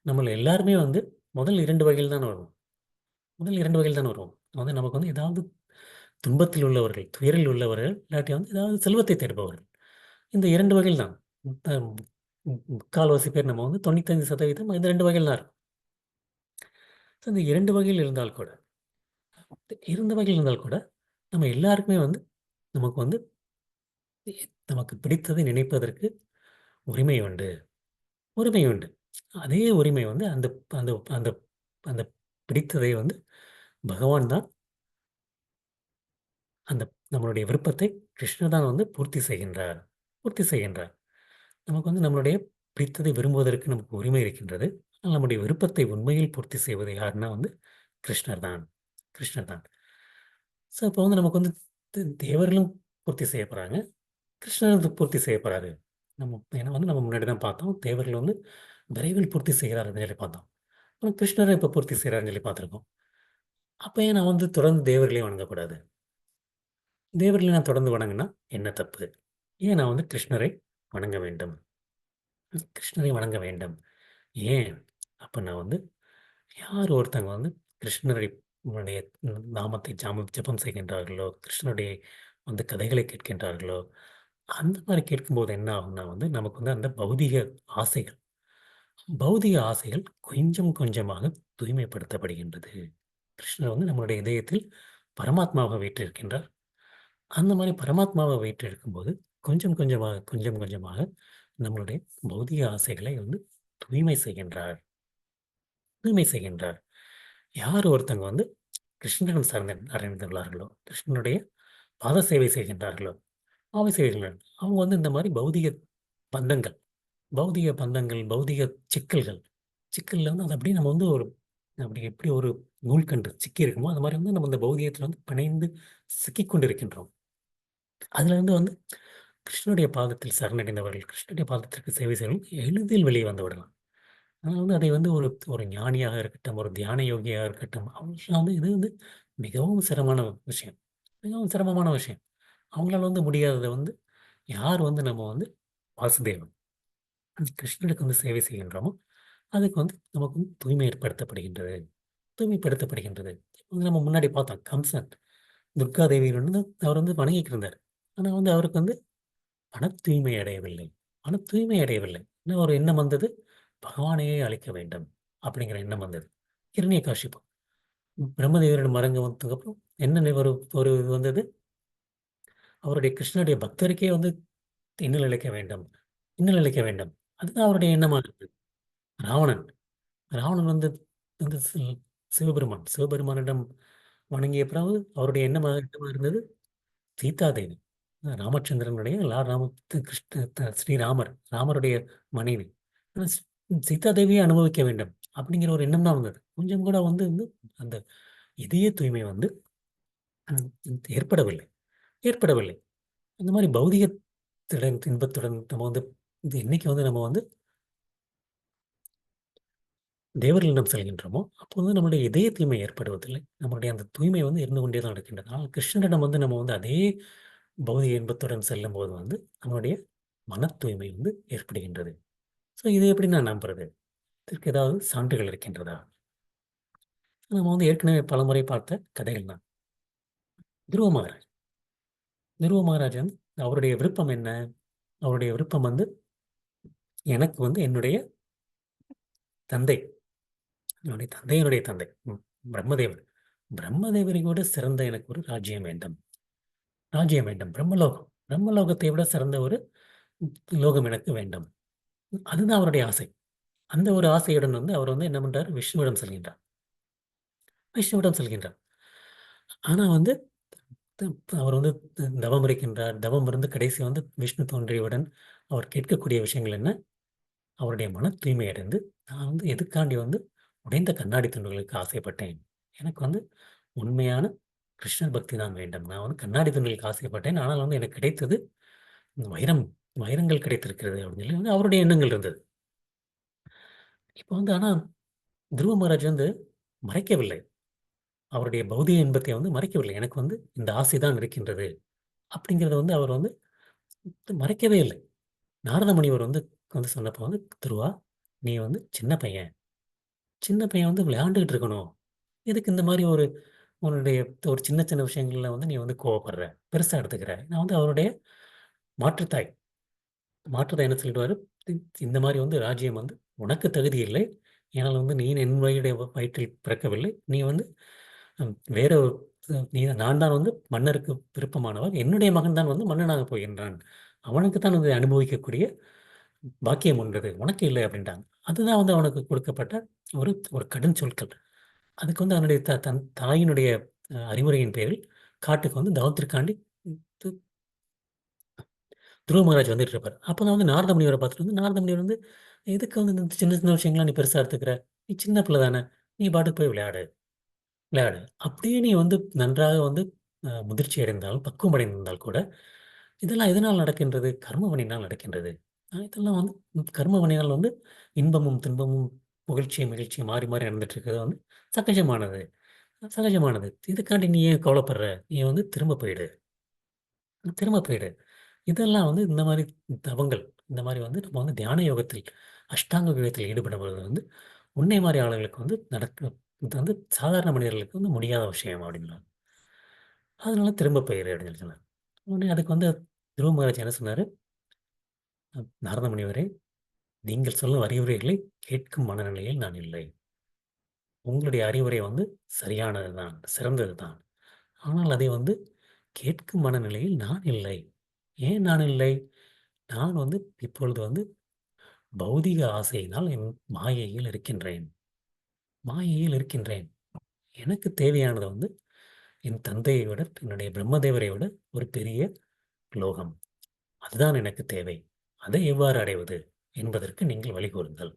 நம்மள எல்லாருமே வந்து முதல் 2 வகையில் தான் வருவோம். முதல் 2 வகையில் தான் வருவோம். வந்து நமக்கு வந்து ஏதாவது துன்பத்தில் உள்ளவர்கள், துயரில் உள்ளவர்கள், இல்லாட்டி வந்து ஏதாவது செல்வத்தை தேடுபவர்கள். இந்த 2 வகையில் தான். அ முக்கால்வாசி பேர் நம்ம வந்து 95% இந்த 2 வகையில் தான் இருக்கோம். ஸோ இந்த 2 வகையில் இருந்தால் கூட 2 வகையில் இருந்தால் கூட, நம்ம எல்லாருக்குமே வந்து நமக்கு வந்து நமக்கு பிடித்ததை நினைப்பதற்கு உரிமை உண்டு. உரிமை உண்டு. அதே உரிமை வந்து அந்த அந்த அந்த அந்த பிடித்ததை வந்து பகவான் தான் அந்த நம்மளுடைய விருப்பத்தை கிருஷ்ணர் தான் வந்து பூர்த்தி செய்கின்றார். பூர்த்தி செய்கின்றார். நமக்கு வந்து நம்மளுடைய பிடித்ததை விரும்புவதற்கு நமக்கு உரிமை இருக்கின்றது. ஆனால் நம்முடைய விருப்பத்தை உண்மையில் பூர்த்தி செய்வது யாருன்னா வந்து கிருஷ்ணர் தான். கிருஷ்ணர் தான். ஸோ அப்போ வந்து நமக்கு வந்து தேவர்களும் பூர்த்தி செய்ய போறாங்க. கிருஷ்ணரும் பூர்த்தி செய்ய போறாரு. ஏன்னா வந்து நம்ம முன்னாடி தான் பார்த்தோம். தேவர்கள் வந்து விரைவில் பூர்த்தி செய்கிறார் அப்படின்னு சொல்லி பார்த்தோம். அப்புறம் கிருஷ்ணரும் இப்ப பூர்த்தி செய்றாருன்னு சொல்லி பார்த்துருக்கோம். அப்ப ஏன் நான் வந்து தொடர்ந்து தேவர்களையும் வணங்கக்கூடாது? தேவர்களை நான் தொடர்ந்து வணங்குனா என்ன தப்பு? ஏன் நான் வந்து கிருஷ்ணரை வணங்க வேண்டும்? கிருஷ்ணரை வணங்க வேண்டும். ஏன்? அப்ப நான் வந்து யார் ஒருத்தங்க வந்து கிருஷ்ணரை உன்னுடைய நாமத்தை ஜெபம் செய்கின்றார்களோ, கிருஷ்ணருடைய வந்து கதைகளை கேட்கின்றார்களோ, அந்த மாரி கேட்கும்போது என்ன ஆகும்னா வந்து, நமக்கு வந்து அந்த ஆசைகள் பௌதிக ஆசைகள் கொஞ்சம் கொஞ்சமாக தூய்மைப்படுத்தப்படுகின்றது. கிருஷ்ணர் வந்து நம்மளுடைய இதயத்தில் பரமாத்மாவாக வீற்றிருக்கின்றார். அந்த மாரி பரமாத்மாவ வீற்றிருக்கும்போது, கொஞ்சம் கொஞ்சமாக, கொஞ்சம் கொஞ்சமாக நம்மளுடைய பௌதிக ஆசைகளை வந்து தூய்மை செய்கின்றார். தூய்மை செய்கின்றார். யார் ஒருத்தங்க வந்து கிருஷ்ணரிடம் அடைந்துள்ளார்களோ, கிருஷ்ணனுடைய பாத சேவை செய்கின்றார்களோ, பாவை செய்கின்றனர். அவங்க வந்து இந்த மாரி பந்தங்கள், பௌதிக சிக்கல்கள், சிக்கல்ல வந்து அது அப்படியே நம்ம வந்து அப்படி எப்படி ஒரு நூல்கண்டு சிக்கி இருக்குமோ, அந்த மாரி வந்து நம்ம இந்த பௌதிகத்தில வந்து பிணைந்து சிக்கிக் கொண்டிருக்கின்றோம். அதிலிருந்து வந்து கிருஷ்ணனுடைய பாதத்தில் சரணடைந்தவர்கள், கிருஷ்ணனுடைய பாதத்திற்கு சேவை செய்றவர்கள் எளிதில் வெளியே வந்து விடலாம். ஆனா வந்து அதை வந்து ஒரு ஒரு ஞானியாக இருக்கட்டும், ஒரு தியான யோகியாக இருக்கட்டும், அவங்களுக்கெல்லாம் வந்து இது வந்து மிகவும் சிரமமான விஷயம். மிகவும் சிரமமான விஷயம். அவங்களால வந்து முடியாதத வந்து யார் வந்து நம்ம வந்து வாசுதேவன் கிருஷ்ணனுக்கு வந்து சேவை செய்கின்றோமோ, அதுக்கு வந்து நமக்கு வந்து தூய்மை ஏற்படுத்தப்படுகின்றது. தூய்மைப்படுத்தப்படுகின்றது. வந்து நம்ம முன்னாடி பார்த்தோம். கம்சன், துர்கா தேவிய வந்து அவர் வந்து வணங்கிட்டு இருந்தாரு. ஆனா வந்து அவருக்கு வந்து மன தூய்மை அடையவில்லை. மன தூய்மை அடையவில்லை. என்ன ஒரு எண்ணம் வந்தது? பகவானையே அழிக்க வேண்டும் அப்படிங்கிற எண்ணம் வந்தது. ஹிரண்யகாசிப்பு பிரம்மதேவரிடம் மறங்க வந்ததுக்கப்புறம் என்ன ஒரு ஒரு இது வந்தது? அவருடைய கிருஷ்ணனுடைய பக்தருக்கே வந்து இன்னல் இழைக்க வேண்டும். இன்னல் இழைக்க வேண்டும். அதுதான் அவருடைய எண்ணமா இருந்தது. ராவணன் ராவணன் வந்து வந்து சிவபெருமான் சிவபெருமானிடம் வணங்கிய பிறகு அவருடைய எண்ணமா இருந்தது சீதாதேவி. ராமச்சந்திரனுடைய ராம கிருஷ்ண ஸ்ரீராமர் ராமருடைய மனைவி. ஆனா சீதாதேவியை அனுபவிக்க வேண்டும் அப்படிங்கிற ஒரு எண்ணம் தான் வந்தது. கொஞ்சம் கூட வந்து அந்த இதய தூய்மை வந்து ஏற்படவில்லை ஏற்படவில்லை. அந்த மாதிரி பௌதிகத்துடன் இன்பத்துடன் நம்ம வந்து இது என்னைக்கு வந்து நம்ம வந்து தேவர்களிடம் செல்கின்றோமோ அப்போ வந்து நம்மளுடைய இதய தூய்மை ஏற்படுவதில்லை. நம்மளுடைய அந்த தூய்மை வந்து இருந்து கொண்டே தான் இருக்கின்றது. ஆனால் கிருஷ்ணனிடம் வந்து நம்ம வந்து அதே பௌதிக இன்பத்துடன் செல்லும்போது வந்து நம்மளுடைய மன தூய்மை வந்து ஏற்படுகின்றது. ஸோ இதை எப்படி நான் நம்புறது? இதற்கு ஏதாவது சான்றுகள் இருக்கின்றதா? நம்ம வந்து ஏற்கனவே பலமுறை பார்த்த கதைகள் தான். துருவ மகாராஜ் துருவ மகாராஜ் வந்து அவருடைய விருப்பம் என்ன? அவருடைய விருப்பம் வந்து எனக்கு வந்து என்னுடைய தந்தை என்னுடைய தந்தையினுடைய தந்தை பிரம்மதேவர் பிரம்மதேவரை விட சிறந்த எனக்கு ஒரு ராஜ்யம் வேண்டும். ராஜ்யம் வேண்டும். பிரம்மலோகம் பிரம்மலோகத்தை விட சிறந்த ஒரு லோகம் எனக்கு வேண்டும். அதுதான் அவருடைய ஆசை. அந்த ஒரு ஆசையுடன் வந்து அவர் வந்து என்ன பண்றார்? விஷ்ணுவிடம் செல்கின்றார். விஷ்ணுவிடம் செல்கின்றார். ஆனா வந்து அவர் வந்து தவம் இருக்கின்றார். தவம் இருந்து கடைசி வந்து விஷ்ணு தோன்றியவுடன் அவர் கேட்கக்கூடிய விஷயங்கள் என்ன? அவருடைய மன தூய்மை அடைந்து நான் வந்து எதுக்காண்டி வந்து உடைந்த கண்ணாடி துண்டுகளுக்கு ஆசைப்பட்டேன். எனக்கு வந்து உண்மையான கிருஷ்ணர் பக்தி தான் வேண்டும். நான் வந்து கண்ணாடி துண்டுகளுக்கு ஆசைப்பட்டேன். ஆனால் வந்து எனக்கு கிடைத்தது வைரம் வைரங்கள் கிடைத்திருக்கிறது அப்படின்னு சொல்லி வந்து அவருடைய எண்ணங்கள் இருந்தது. இப்போ வந்து ஆனா துருவ மகாராஜ் வந்து மறைக்கவில்லை. அவருடைய பௌதிக இன்பத்தை வந்து மறைக்கவில்லை. எனக்கு வந்து இந்த ஆசை தான் இருக்கின்றது. அப்படிங்கிறத வந்து அவர் வந்து மறைக்கவே இல்லை. நாரத முனிவர் வந்து வந்து சொன்னப்போ வந்து, "துருவா, நீ வந்து சின்ன பையன். சின்ன பையன் வந்து விளையாண்டுகிட்டு இருக்கணும். எதுக்கு இந்த மாரி ஒரு உன்னுடைய ஒரு சின்ன சின்ன விஷயங்கள்ல வந்து நீ வந்து கோவப்படுற? பெருசா எடுத்துக்கிற?" நான் வந்து அவருடைய மாற்றுத்தாய். மாற்றுத்தாய் என்ன சொல்லிடுவாரு, இந்த மாரி வந்து ராஜ்யம் வந்து உனக்கு தகுதி இல்லை. ஏனால் வந்து நீ என் வயிற்றில் பிறக்கவில்லை. நீ வந்து வேற ஒரு நீ நான் தான் வந்து மன்னருக்கு விருப்பமானவர். என்னுடைய மகன் தான் வந்து மன்னனாக போகின்றான். அவனுக்கு தான் வந்து அனுபவிக்கக்கூடிய பாக்கியம் உண்டது. உனக்கு இல்லை அப்படின்ட்டாங்க. அதுதான் வந்து அவனுக்கு கொடுக்கப்பட்ட ஒரு ஒரு கடும் சொற்கள். அதுக்கு வந்து அவனுடைய தன் தாயினுடைய அறிவுரையின் பேரில் காட்டுக்கு வந்து தவத்திற்காண்டி து துருவ மகாராஜ் வந்துட்டு இருப்பாரு. அப்பதான் வந்து நாரத முனிவர பார்த்துட்டு வந்து நாரத முனிவர் வந்து, "எதுக்கு வந்து இந்த சின்ன சின்ன விஷயங்கள்லாம் நீ பெருசா எடுத்துக்கிற? நீ சின்ன பிள்ளை தானே. நீ பாட்டுக்கு போய் விளையாடு." விளையாடு. அப்படியே நீ வந்து நன்றாக வந்து முதிர்ச்சி அடைந்தாலும், பக்குவம் அடைந்திருந்தால் கூட, இதெல்லாம் எதனால் நடக்கின்றது? கர்ம வினையினால் நடக்கின்றது. இதெல்லாம் வந்து கர்ம வினையினால் வந்து இன்பமும், துன்பமும், புகழ்ச்சியும், மகிழ்ச்சியும் மாறி மாறி நடந்துட்டு இருக்கிறது வந்து சகஜமானது. சகஜமானது. இதுக்காண்டி நீ ஏன் கவலைப்படுற? நீ வந்து திரும்ப போயிடு. திரும்ப போயிடு. இதெல்லாம் வந்து இந்த மாரி தவங்கள், இந்த மாரி வந்து நம்ம வந்து தியான யோகத்தில், அஷ்டாங்க யோகத்தில் ஈடுபடும்போது வந்து, உன்னை மாரி ஆளுங்களுக்கு வந்து இது வந்து சாதாரண மனிதர்களுக்கு வந்து முடியாத விஷயம் அப்படின்றாங்க. அதனால திரும்ப போயிரு அப்படின்னு சொல்லி சொன்னார். உடனே அதுக்கு வந்து துருவ மகாராஜ் என்ன சொன்னாரு? நாரத முனிவரே, நீங்கள் சொல்லும் அறிவுரைகளை கேட்கும் மனநிலையில் நான் இல்லை. உங்களுடைய அறிவுரை வந்து சரியானது தான், சிறந்தது தான். ஆனால் அதை வந்து கேட்கும் மனநிலையில் நான் இல்லை. ஏன் நான் இல்லை? நான் வந்து இப்பொழுது வந்து பௌதிக ஆசையினால் என் மாயையில் இருக்கின்றேன். மாயையில் இருக்கின்றேன். எனக்கு தேவையானது வந்து என் தந்தையை விட, என்னுடைய பிரம்மதேவரை விட ஒரு பெரிய லோகம். அதுதான் எனக்கு தேவை. அதை எவ்வாறு அடைவது என்பதற்கு நீங்கள் வழிகூறுங்கள்.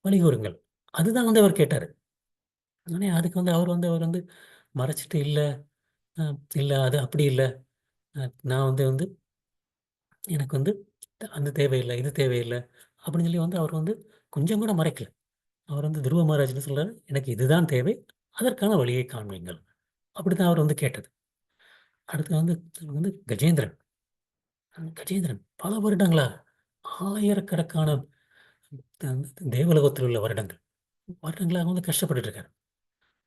வழிகூறுங்கள். அதுதான் வந்து அவர் கேட்டாரு. உடனே அதுக்கு வந்து அவர் வந்து மறைச்சிட்டு இல்ல, அ இல்ல அது அப்படி இல்ல. நான் வந்து எனக்கு வந்து அந்த தேவையில்ல, இது தேவையில்ல அப்படின்னு சொல்லி வந்து அவர் வந்து கொஞ்சம் கூட மறைக்கல. அவர் வந்து துருவ மகாராஜ் என்ன சொல்றாரு, எனக்கு இதுதான் தேவை. அதற்கான வழியை காண்பியுங்கள். அப்படித்தான் அவர் வந்து கேட்டது. அடுத்து வந்து கஜேந்திரன். கஜேந்திரன் பல வருடங்களா ஆயிரக்கணக்கான தேவலோகத்தில் உள்ள வருடங்கள். வருடங்களாக வந்து கஷ்டப்பட்டுட்டு இருக்காரு.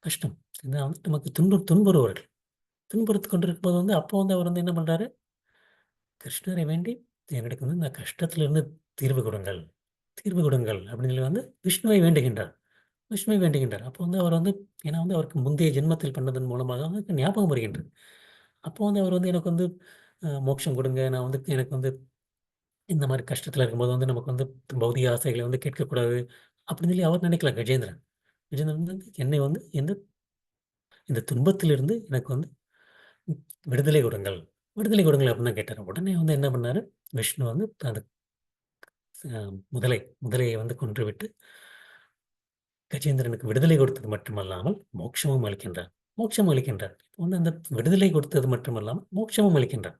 கஷ்டம். இந்த வந்து நமக்கு துன்புறுவர்கள். துன்புறுத்திக் கொண்டிருக்கும்போது வந்து அப்போ வந்து அவர் வந்து என்ன பண்றாரு? கிருஷ்ணரை வேண்டி எனக்கு வந்து இந்த கஷ்டத்திலிருந்து தீர்வு கொடுங்கள், தீர்வு கொடுங்கள் அப்படின்னு சொல்லி வந்து விஷ்ணுவை வேண்டுகின்றார். விஷ்ணுவை வேண்டுகின்றார். அப்போ வந்து அவர் வந்து ஏன்னா வந்து அவருக்கு முந்தைய ஜென்மத்தில் பண்ணதன் மூலமாக அவருக்கு ஞாபகம் வருகின்றது. அப்போ வந்து அவர் வந்து எனக்கு வந்து மோட்சம் கொடுங்க. நான் வந்து எனக்கு வந்து இந்த மாரி கஷ்டத்தில இருக்கும்போது வந்து நமக்கு வந்து பௌதிக ஆசைகளை வந்து கேட்கக்கூடாது. அப்படின்னு சொல்லி அவர் நினைக்கல கஜேந்திரன். கஜேந்திரன் வந்து என்னை வந்து இந்த துன்பத்திலிருந்து எனக்கு வந்து ம் விடுதலை கொடுங்கள். விடுதலை கொடுங்கள் அப்படின்னு தான் கேட்டாரு. உடனே வந்து என்ன பண்ணாரு, விஷ்ணு வந்து அந்த அ முதலையை வந்து கொன்றுவிட்டு கஜேந்திரனுக்கு விடுதலை கொடுத்தது மட்டுமல்லாமல், மோட்சமும் அளிக்கின்றார். மோட்சம் அளிக்கின்றார். இப்ப வந்து அந்த விடுதலை கொடுத்தது மட்டுமல்லாமல், மோட்சமும் அளிக்கின்றார்.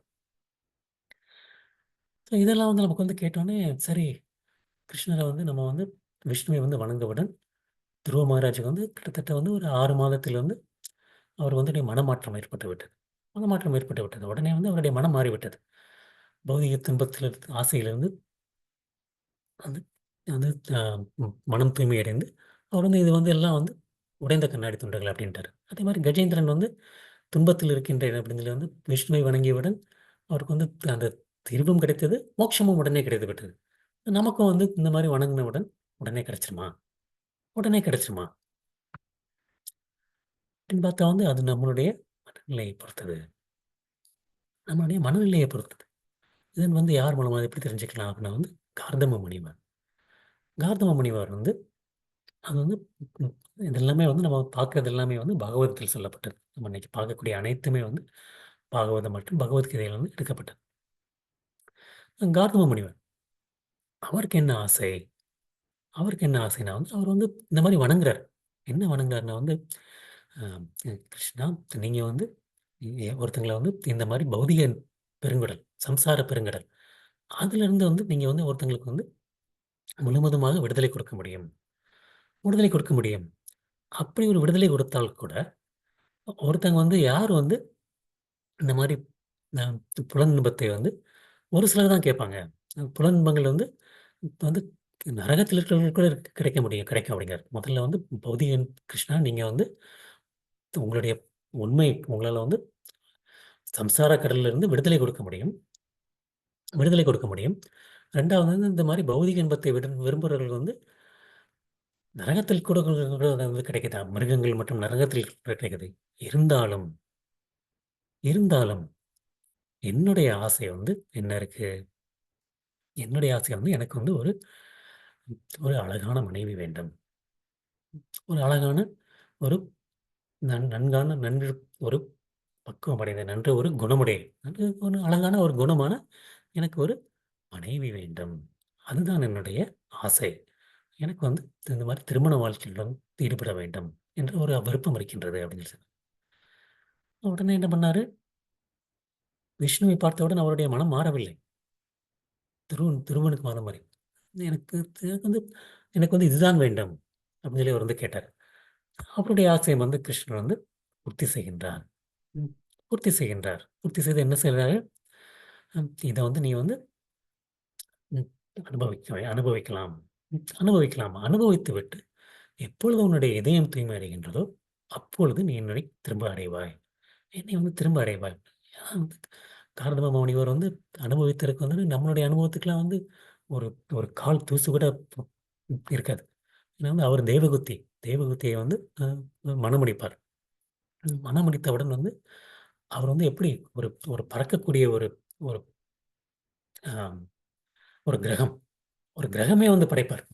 ஸோ இதெல்லாம் வந்து நமக்கு வந்து கேட்டோனே, சரி கிருஷ்ணர வந்து நம்ம வந்து விஷ்ணுவை வந்து வணங்கவுடன், துருவ மகாராஜுக்கு வந்து கிட்டத்தட்ட வந்து ஒரு 6 மாதத்தில் வந்து அவர் வந்து மனமாற்றம் ஏற்பட்டு விட்டது. மனமாற்றம் ஏற்பட்டு விட்டது. உடனே வந்து அவருடைய மனம் மாறிவிட்டது. பௌதிக துன்பத்திலிருந்து ஆசையிலிருந்து வந்து வந்து அ மனம் தூய்மையடைந்து, அவர் வந்து இது வந்து எல்லாம் வந்து உடைந்த கண்ணாடி துண்டுகள் அப்படின்ட்டாரு. அதேமாரி கஜேந்திரன் வந்து துன்பத்தில் இருக்கின்றேன் அப்படின்னு சொல்லி வந்து விஷ்ணுவை வணங்கியவுடன், அவருக்கு வந்து அந்த தீர்வும் கிடைத்தது, மோட்சமும் உடனே கிடைத்து விட்டது. நமக்கும் வந்து இந்த மாரி வணங்குனவுடன் உடனே கிடைச்சிருமா? உடனே கிடைச்சிருமா? அப்படின்னு பார்த்தா வந்து அது நம்மளுடைய மனநிலையை பொறுத்தது. நம்மளுடைய மனநிலையை பொறுத்தது. இதன் வந்து யார் மூலமா எப்படி தெரிஞ்சுக்கலாம் அப்படின்னா வந்து கார்தம முனிவர். கார்தம முனிவர் வந்து அது வந்து ம் இது எல்லாமே வந்து நம்ம பார்க்கிறது எல்லாமே வந்து பாகவதத்தில் சொல்லப்பட்டது. நம்ம இன்னைக்கு பார்க்கக்கூடிய அனைத்துமே வந்து பாகவதம் மற்றும் பகவத்கீதையில வந்து எடுக்கப்பட்டது. கார்தம முனிவர் அவருக்கு என்ன ஆசை? அவருக்கு என்ன ஆசைன்னா வந்து, அவர் வந்து இந்த மாரி வணங்குறாரு. என்ன வணங்குறாருன்னா வந்து, அ கிருஷ்ணா நீங்க வந்து ஒருத்தங்கள வந்து இந்த மாரி பௌதிக பெருங்கடல், சம்சார பெருங்கடல். அதிலிருந்து வந்து நீங்க வந்து ஒருத்தங்களுக்கு வந்து முழுவதுமாக விடுதலை கொடுக்க முடியும். விடுதலை கொடுக்க முடியும். அப்படி ஒரு விடுதலை கொடுத்தால் கூட, ஒருத்தங்க வந்து யார் வந்து இந்த மாரி அ புலனின்பத்தை வந்து ஒரு சிலர் தான் கேட்பாங்க. புலனின்பங்கள் வந்து இப்ப வந்து நரகத்தில இருக்கிறவங்களுக்கு கூட கிடைக்க முடியும் கிடைக்கும் அப்படிங்கிறாரு. முதல்ல வந்து பௌதிகன் கிருஷ்ணா நீங்க வந்து உங்களுடைய உங்களால வந்து சம்சார கடல்ல இருந்து விடுதலை கொடுக்க முடியும். விடுதலை கொடுக்க முடியும். 2வது வந்து இந்த மாரி பௌதிக இன்பத்தை விரும்புறவர்கள் வந்து நரகத்தில் கூட அது வந்து கிடைக்குதா? மிருகங்கள் மற்றும் நரகத்தில் கூட கிடைக்குது. இருந்தாலும் இருந்தாலும் என்னுடைய ஆசை வந்து என்ன இருக்கு? என்னுடைய ஆசை வந்து எனக்கு வந்து ஒரு ஒரு அழகான மனைவி வேண்டும். ஒரு அழகான ஒரு நன்கான நன்று ஒரு பக்குவம் அடைந்த நன்று ஒரு குணமுடைய நன்று ஒரு அழகான ஒரு குணமான எனக்கு ஒரு மனைவி வேண்டும். அதுதான் என்னுடைய ஆசை. எனக்கு வந்து இந்த மாரி திருமண வாழ்க்கையில வந்து ஈடுபட வேண்டும் என்ற ஒரு விருப்பம் இருக்கின்றது அப்படின்னு சொல்லி. உடனே என்ன பண்ணாரு, விஷ்ணுவை பார்த்தவுடன் அவருடைய மனம் மாறவில்லை. திருமணுக்கு மாற மாரி. எனக்கு எனக்கு வந்து எனக்கு வந்து இதுதான் வேண்டும் அப்படின்னு சொல்லி அவர் வந்து கேட்டார். அவருடைய ஆசைய வந்து கிருஷ்ணர் வந்து பூர்த்தி செய்கின்றார். ம். பூர்த்தி செய்கின்றார். பூர்த்தி செய்து என்ன செய்றாரு, இத வந்து நீ வந்து ம் அனுபவிக்கலாம். அனுபவிக்கலாம். அனுபவித்துவிட்டு எப்பொழுது உன்னுடைய இதயம் தூய்மை அடைகின்றதோ, அப்பொழுது நீ என்னை திரும்ப அடைவாய். என்னை வந்து திரும்ப அடைவாய். ஏன்னா வந்து காரணமா முனிவர் வந்து அனுபவித்தற்கு வந்து நம்மளுடைய அனுபவத்துக்குலாம் வந்து ஒரு ஒரு கால் தூசு கூட இருக்காது. ஏன்னா வந்து அவர் தேவகுத்தி. தேவகுத்திய வந்து மணமுடிப்பார். மணமுடித்தவுடன் வந்து அவர் வந்து எப்படி ஒரு ஒரு பறக்கக்கூடிய ஒரு ஒரு அ ஒரு கிரகம். ஒரு கிரகமே வந்து படைப்பார்.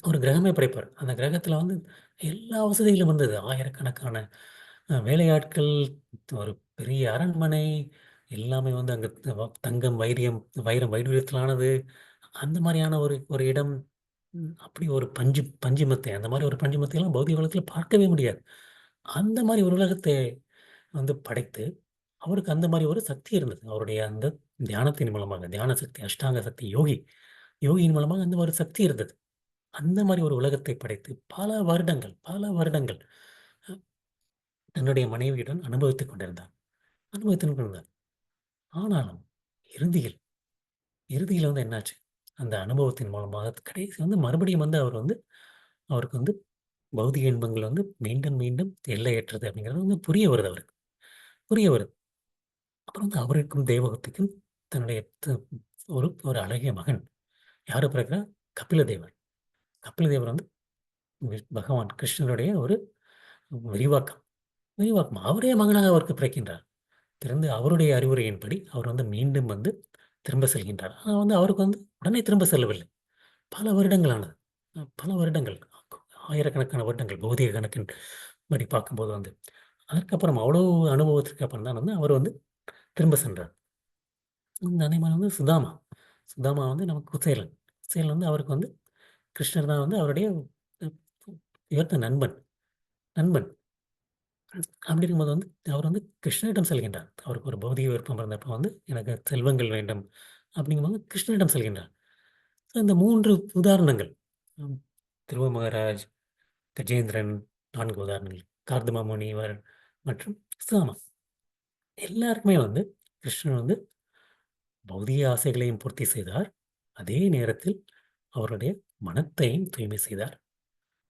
ஒரு கிரகமே படைப்பார். அந்த கிரகத்தில வந்து எல்லா வசதிகளும் இருந்தது. ஆயிரக்கணக்கான வேலையாட்கள், ஒரு பெரிய அரண்மனை, எல்லாமே வந்து அங்க தங்கம், வைரம், வைடூரியத்திலானது. அந்த மாரியான ஒரு ஒரு இடம். அப்படி ஒரு பஞ்சுமெத்தை அந்த மாரி ஒரு பஞ்சுமெத்தைலாம் பௌதிக உலகத்தில பார்க்கவே முடியாது. அந்த மாரி ஒரு உலகத்தை வந்து படைத்து, அவருக்கு அந்த மாரி ஒரு சக்தி இருந்தது. அவருடைய அந்த தியானத்தின் மூலமாக, தியான சக்தி, அஷ்டாங்க சக்தி, யோகியின் மூலமாக அந்த ஒரு சக்தி இருந்தது. அந்த மாரி ஒரு உலகத்தை படைத்து பல வருடங்கள் அ தன்னுடைய மனைவியுடன் அனுபவித்துக் கொண்டிருந்தார். அனுபவித்துக் கொண்டிருந்தார். ஆனாலும் இறுதியில் இறுதியில வந்து என்னாச்சு? அந்த அனுபவத்தின் மூலமாக கடைசி வந்து மறுபடியும் வந்து அவர் வந்து அவருக்கு வந்து பௌதிக இன்பங்கள் வந்து மீண்டும், மீண்டும் எல்லையற்றது அப்படிங்கிறது வந்து புரிய வருது அவருக்கு. புரிய வருது. அப்புறம் வந்து அவருக்கும் தேவகத்திக்கும் தன்னுடைய ஒரு ஒரு அழகிய மகன். யாரு பிறக்கிறா? கபிலதேவர். கபிலதேவர் வந்து பகவான் கிருஷ்ணருடைய ஒரு விரிவாக்கம். விரிவாக்கம். அவரே மகனாக அவருக்கு பிறக்கின்றார். பிறந்து அவருடைய அறிவுரையின்படி அவர் வந்து மீண்டும் வந்து திரும்ப செல்கின்றார். ஆனா வந்து அவருக்கு வந்து உடனே திரும்ப செல்லவில்லை. பல வருடங்கள் ஆனது. பல வருடங்கள். ஆயிரக்கணக்கான வருடங்கள் பௌதிக கணக்கின் படி பார்க்கும்போது வந்து. அதற்கப்புறம் அவ்வளோ அனுபவத்திற்கு அப்புறம் தான் வந்து அவர் வந்து திரும்ப சென்றார். அதே மாரி வந்து சுதாமா. சுதாமா வந்து நமக்கு குசேலன். குசேலன் வந்து அவருக்கு வந்து கிருஷ்ணர் தான் வந்து அவருடைய அ உயர்ந்த நண்பன். நண்பன். அப்படி இருக்கும்போது வந்து அவர் வந்து கிருஷ்ணரிடம் செல்கின்றார். அவருக்கு ஒரு பௌதீக விருப்பம் இருந்தப்போ வந்து எனக்கு செல்வங்கள் வேண்டும். அப்படிங்கும்போது கிருஷ்ணரிடம் செல்கின்றார். இந்த 3 உதாரணங்கள். ம். துருவ மகாராஜ், கஜேந்திரன் 4 உதாரணங்கள். கார்தம முனிவர் மற்றும் சுதாமா. எல்லாருக்குமே வந்து கிருஷ்ணர் வந்து பௌதீக ஆசைகளையும் பூர்த்தி செய்தார். அதே நேரத்தில் அவருடைய மனத்தையும் தூய்மை செய்தார்.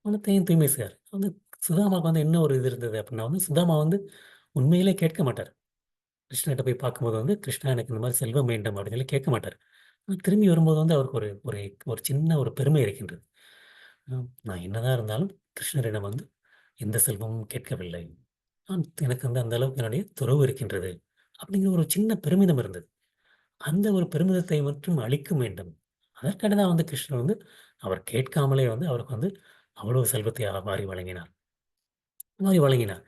மனத்தையும் தூய்மை செய்தார். வந்து சுதாமாவுக்கு வந்து என்ன ஒரு இது இருந்தது அப்படின்னா வந்து, சுதாமா வந்து உண்மையிலே கேட்க மாட்டார். கிருஷ்ணர்ட்ட போய் பார்க்கும்போது வந்து, "கிருஷ்ணா எனக்கு இந்த மாரி செல்வம் வேண்டும்" அப்படின்னு சொல்லி கேட்க மாட்டார். ஆனா திரும்பி வரும்போது வந்து அவருக்கு ஒரு ஒரு ஒரு சின்ன ஒரு பெருமை இருக்கின்றது. நான் என்னதான் இருந்தாலும் கிருஷ்ணரிடம் வந்து எந்த செல்வமும் கேட்கவில்லை. எனக்கு வந்து அந்த அளவுக்கு என்னுடைய துறவு இருக்கின்றது. அப்படிங்கிற ஒரு சின்ன பெருமிதம் இருந்தது. அந்த ஒரு பெருமிதத்தை மட்டும் அளிக்க வேண்டும். அதற்காக தான் வந்து கிருஷ்ணர் வந்து அவர் கேட்காமலே வந்து அவருக்கு வந்து அவ்வளவு செல்வத்தை வாரி வழங்கினார். வாரி வழங்கினார்.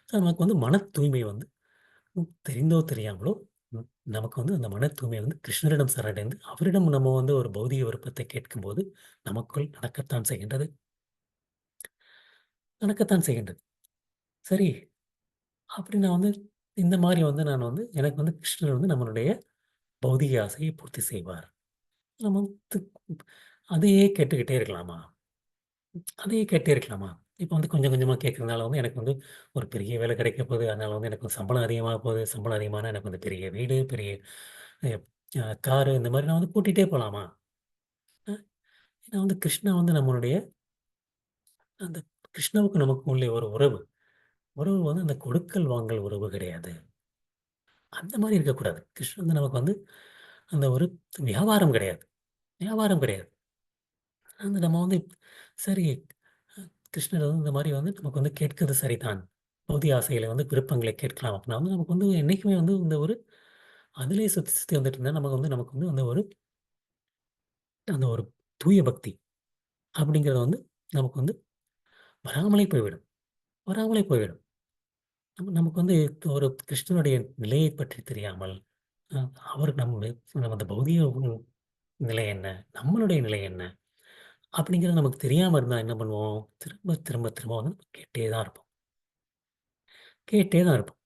நமக்கு வந்து மன தூய்மை வந்து தெரிந்தோ தெரியாமலோ ம் நமக்கு வந்து அந்த மன தூய்மை வந்து கிருஷ்ணரிடம் சரணடைந்து, அவரிடம் நம்ம வந்து ஒரு பௌதீக விருப்பத்தை கேட்கும்போது, நமக்குள் நடக்கத்தான் செய்கின்றது. நடக்கத்தான் செய்கின்றது. சரி, அப்படி நான் வந்து இந்த மாரி வந்து நான் வந்து எனக்கு வந்து கிருஷ்ணர் வந்து நம்மளுடைய பௌதீக ஆசையை பூர்த்தி செய்வார். நம்ம வந்து அதையே கேட்டுக்கிட்டே இருக்கலாமா? அதையே கேட்டே இருக்கலாமா? இப்ப வந்து கொஞ்சம் கொஞ்சமா கேட்கறதுனால வந்து எனக்கு வந்து ஒரு பெரிய வேலை கிடைக்க போகுது. அதனால வந்து எனக்கு சம்பளம் அதிகமாக போகுது. சம்பளம் அதிகமானா எனக்கு வந்து பெரிய வீடு, பெரிய அ காரு இந்த மாரி நான் வந்து கூட்டிட்டே போலாமா? அ ஏன்னா வந்து கிருஷ்ணா வந்து நம்மளுடைய அந்த கிருஷ்ணாவுக்கும் நமக்கும் உள்ள ஒரு உறவு. உறவு வந்து அந்த கொடுக்கல் வாங்கல் உறவு கிடையாது. அந்த மாரி இருக்கக்கூடாது. கிருஷ்ணன் வந்து நமக்கு வந்து அந்த ஒரு வியாபாரம் கிடையாது. வியாபாரம் கிடையாது. வந்து நம்ம வந்து சரி அ கிருஷ்ணர் வந்து இந்த மாரி வந்து நமக்கு வந்து கேட்கிறது சரிதான். பௌதிக ஆசைகள வந்து விருப்பங்களை கேட்கலாம் அப்படின்னா வந்து நமக்கு வந்து என்னைக்குமே வந்து இந்த ஒரு அதிலேயே சுத்தி சுத்தி வந்துட்டு இருந்தா நமக்கு வந்து அந்த ஒரு அந்த ஒரு தூய பக்தி அப்படிங்கிறது வந்து நமக்கு வந்து வராமலே போய்விடும். வராமலே போய்விடும். நமக்கு வந்து ஒரு கிருஷ்ணனுடைய நிலையை பற்றி தெரியாமல், அ அவர் நம்ம அந்த பௌதீக நிலை என்ன? நம்மளுடைய நிலை என்ன? அப்படிங்கிறது நமக்கு தெரியாம இருந்தா என்ன பண்ணுவோம்? திரும்ப திரும்ப திரும்ப வந்து கேட்டே தான் இருப்போம். கேட்டே தான் இருப்போம்.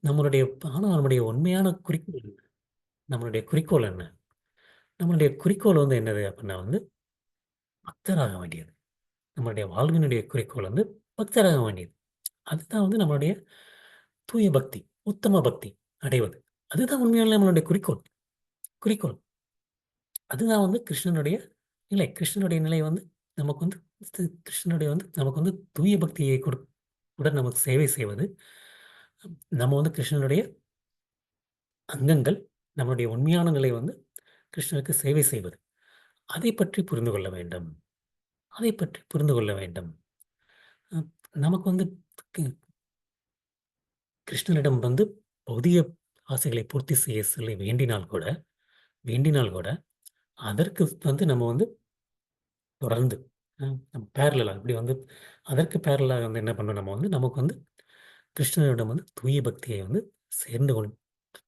நம்மளுடைய ஆனா நம்முடைய உண்மையான குறிக்கோள் என்ன? நம்மளுடைய குறிக்கோள் என்ன? நம்மளுடைய குறிக்கோள் வந்து என்னது அப்படின்னா வந்து பக்தராக வேண்டியது. நம்மளுடைய வாழ்வினுடைய குறிக்கோள் வந்து பக்தராக வேண்டியது. அதுதான் வந்து நம்மளுடைய தூய பக்தி, உத்தம பக்தி அடைவது. அதுதான் உண்மையாலே நம்மளுடைய குறிக்கோள். குறிக்கோள். அதுதான் வந்து கிருஷ்ணனுடைய நிலை. கிருஷ்ணனுடைய நிலை வந்து நமக்கு வந்து கிருஷ்ணனுடைய வந்து நமக்கு வந்து தூய பக்தியை உடன் நமக்கு சேவை செய்வது. நம்ம வந்து கிருஷ்ணனுடைய அங்கங்கள். நம்மளுடைய உண்மையான நிலை வந்து கிருஷ்ணருக்கு சேவை செய்வது. அதைப் பற்றி புரிந்து கொள்ள வேண்டும். அதைப் பற்றி புரிந்து கொள்ள வேண்டும். அ நமக்கு வந்து கி கிருஷ்ணரிடம் வந்து பௌதிக ஆசைகளை பூர்த்தி செய்ய சொல்லி வேண்டினால் கூட அதற்கு வந்து நம்ம வந்து தொடர்ந்து நம்ம பேரலலா இப்படி வந்து அதற்கு பேரலலா வந்து என்ன பண்ணணும் நம்ம வந்து நமக்கு வந்து கிருஷ்ணரிடம் வந்து தூய பக்தியை வந்து சேர்ந்து கொள்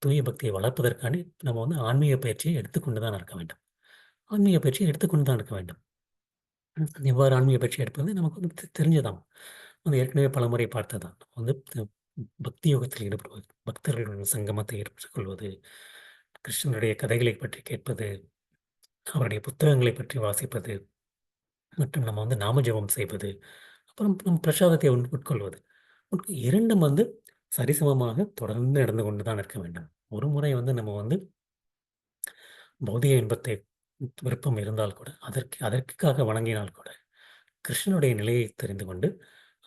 தூய பக்தியை வளர்ப்பதற்காண்டி நம்ம வந்து ஆன்மீக பயிற்சியை எடுத்துக்கொண்டு தான் இருக்க வேண்டும். ஆன்மீக பயிற்சியை எடுத்துக்கொண்டு தான் இருக்க வேண்டும். எவ்வாறு ஆன்மீக பயிற்சி எடுப்பது நமக்கு வந்து தெரிஞ்சதாம். வந்து ஏற்கனவே பலமுறை பார்த்ததுதான். வந்து பக்தி யோகத்தில் ஈடுபடுவது, பக்தர்களுடன் சங்கமத்தை ஏற்படுத்திக் கொள்வது, கிருஷ்ணனுடைய கதைகளை பற்றி கேட்பது, அவருடைய புத்தகங்களை பற்றி வாசிப்பது, மற்றும் நம்ம வந்து நாம ஜெபம் செய்வது, அப்புறம் நம் பிரசாதத்தை உட்கொள்வது. 2ம் வந்து சரிசமமாக தொடர்ந்து நடந்து கொண்டு தான் இருக்க வேண்டும். ஒரு முறை வந்து நம்ம வந்து பௌதிக இன்பத்தை விருப்பம் இருந்தால் கூட, அதற்காக வணங்கினால் கூட, கிருஷ்ணனுடைய நிலையை தெரிந்து கொண்டு,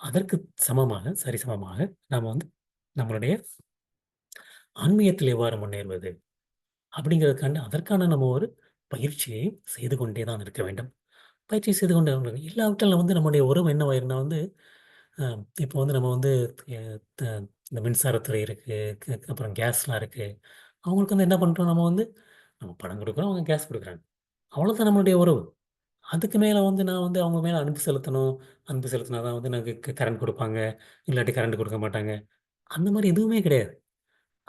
அதற்கு சமமாக, சரிசமமாக நாம வந்து நம்மளுடைய ஆன்மீகத்தில் எவ்வாறு முன்னேறுவது? அப்படிங்கிறதுக்காண்டி அதற்கான நம்ம ஒரு பயிற்சியை செய்து கொண்டே தான் இருக்க வேண்டும். பயிற்சி செய்து கொண்டே இருக்கணும். இல்லாவிட்டால் வந்து நம்முடைய உறவு என்னவாயிரும்னா வந்து, அ இப்போ வந்து நம்ம வந்து எ த இந்த மின்சாரத்துறை இருக்கு, அப்புறம் கேஸ்லாம் இருக்கு. அவங்களுக்கு வந்து என்ன பண்றோம் நம்ம வந்து, நம்ம பணம் குடுக்குறோம், அவங்க கேஸ் குடுக்குறாங்க. அவ்வளோதான் நம்மளுடைய உறவு. அதுக்கு மேல வந்து நான் வந்து அவங்க மேல அன்பு செலுத்தணும். அன்பு செலுத்தினா தான் வந்து எனக்கு கரண்ட் குடுப்பாங்க. இல்லாட்டி கரண்ட் குடுக்க மாட்டாங்க. அந்த மாரி எதுவுமே கிடையாது.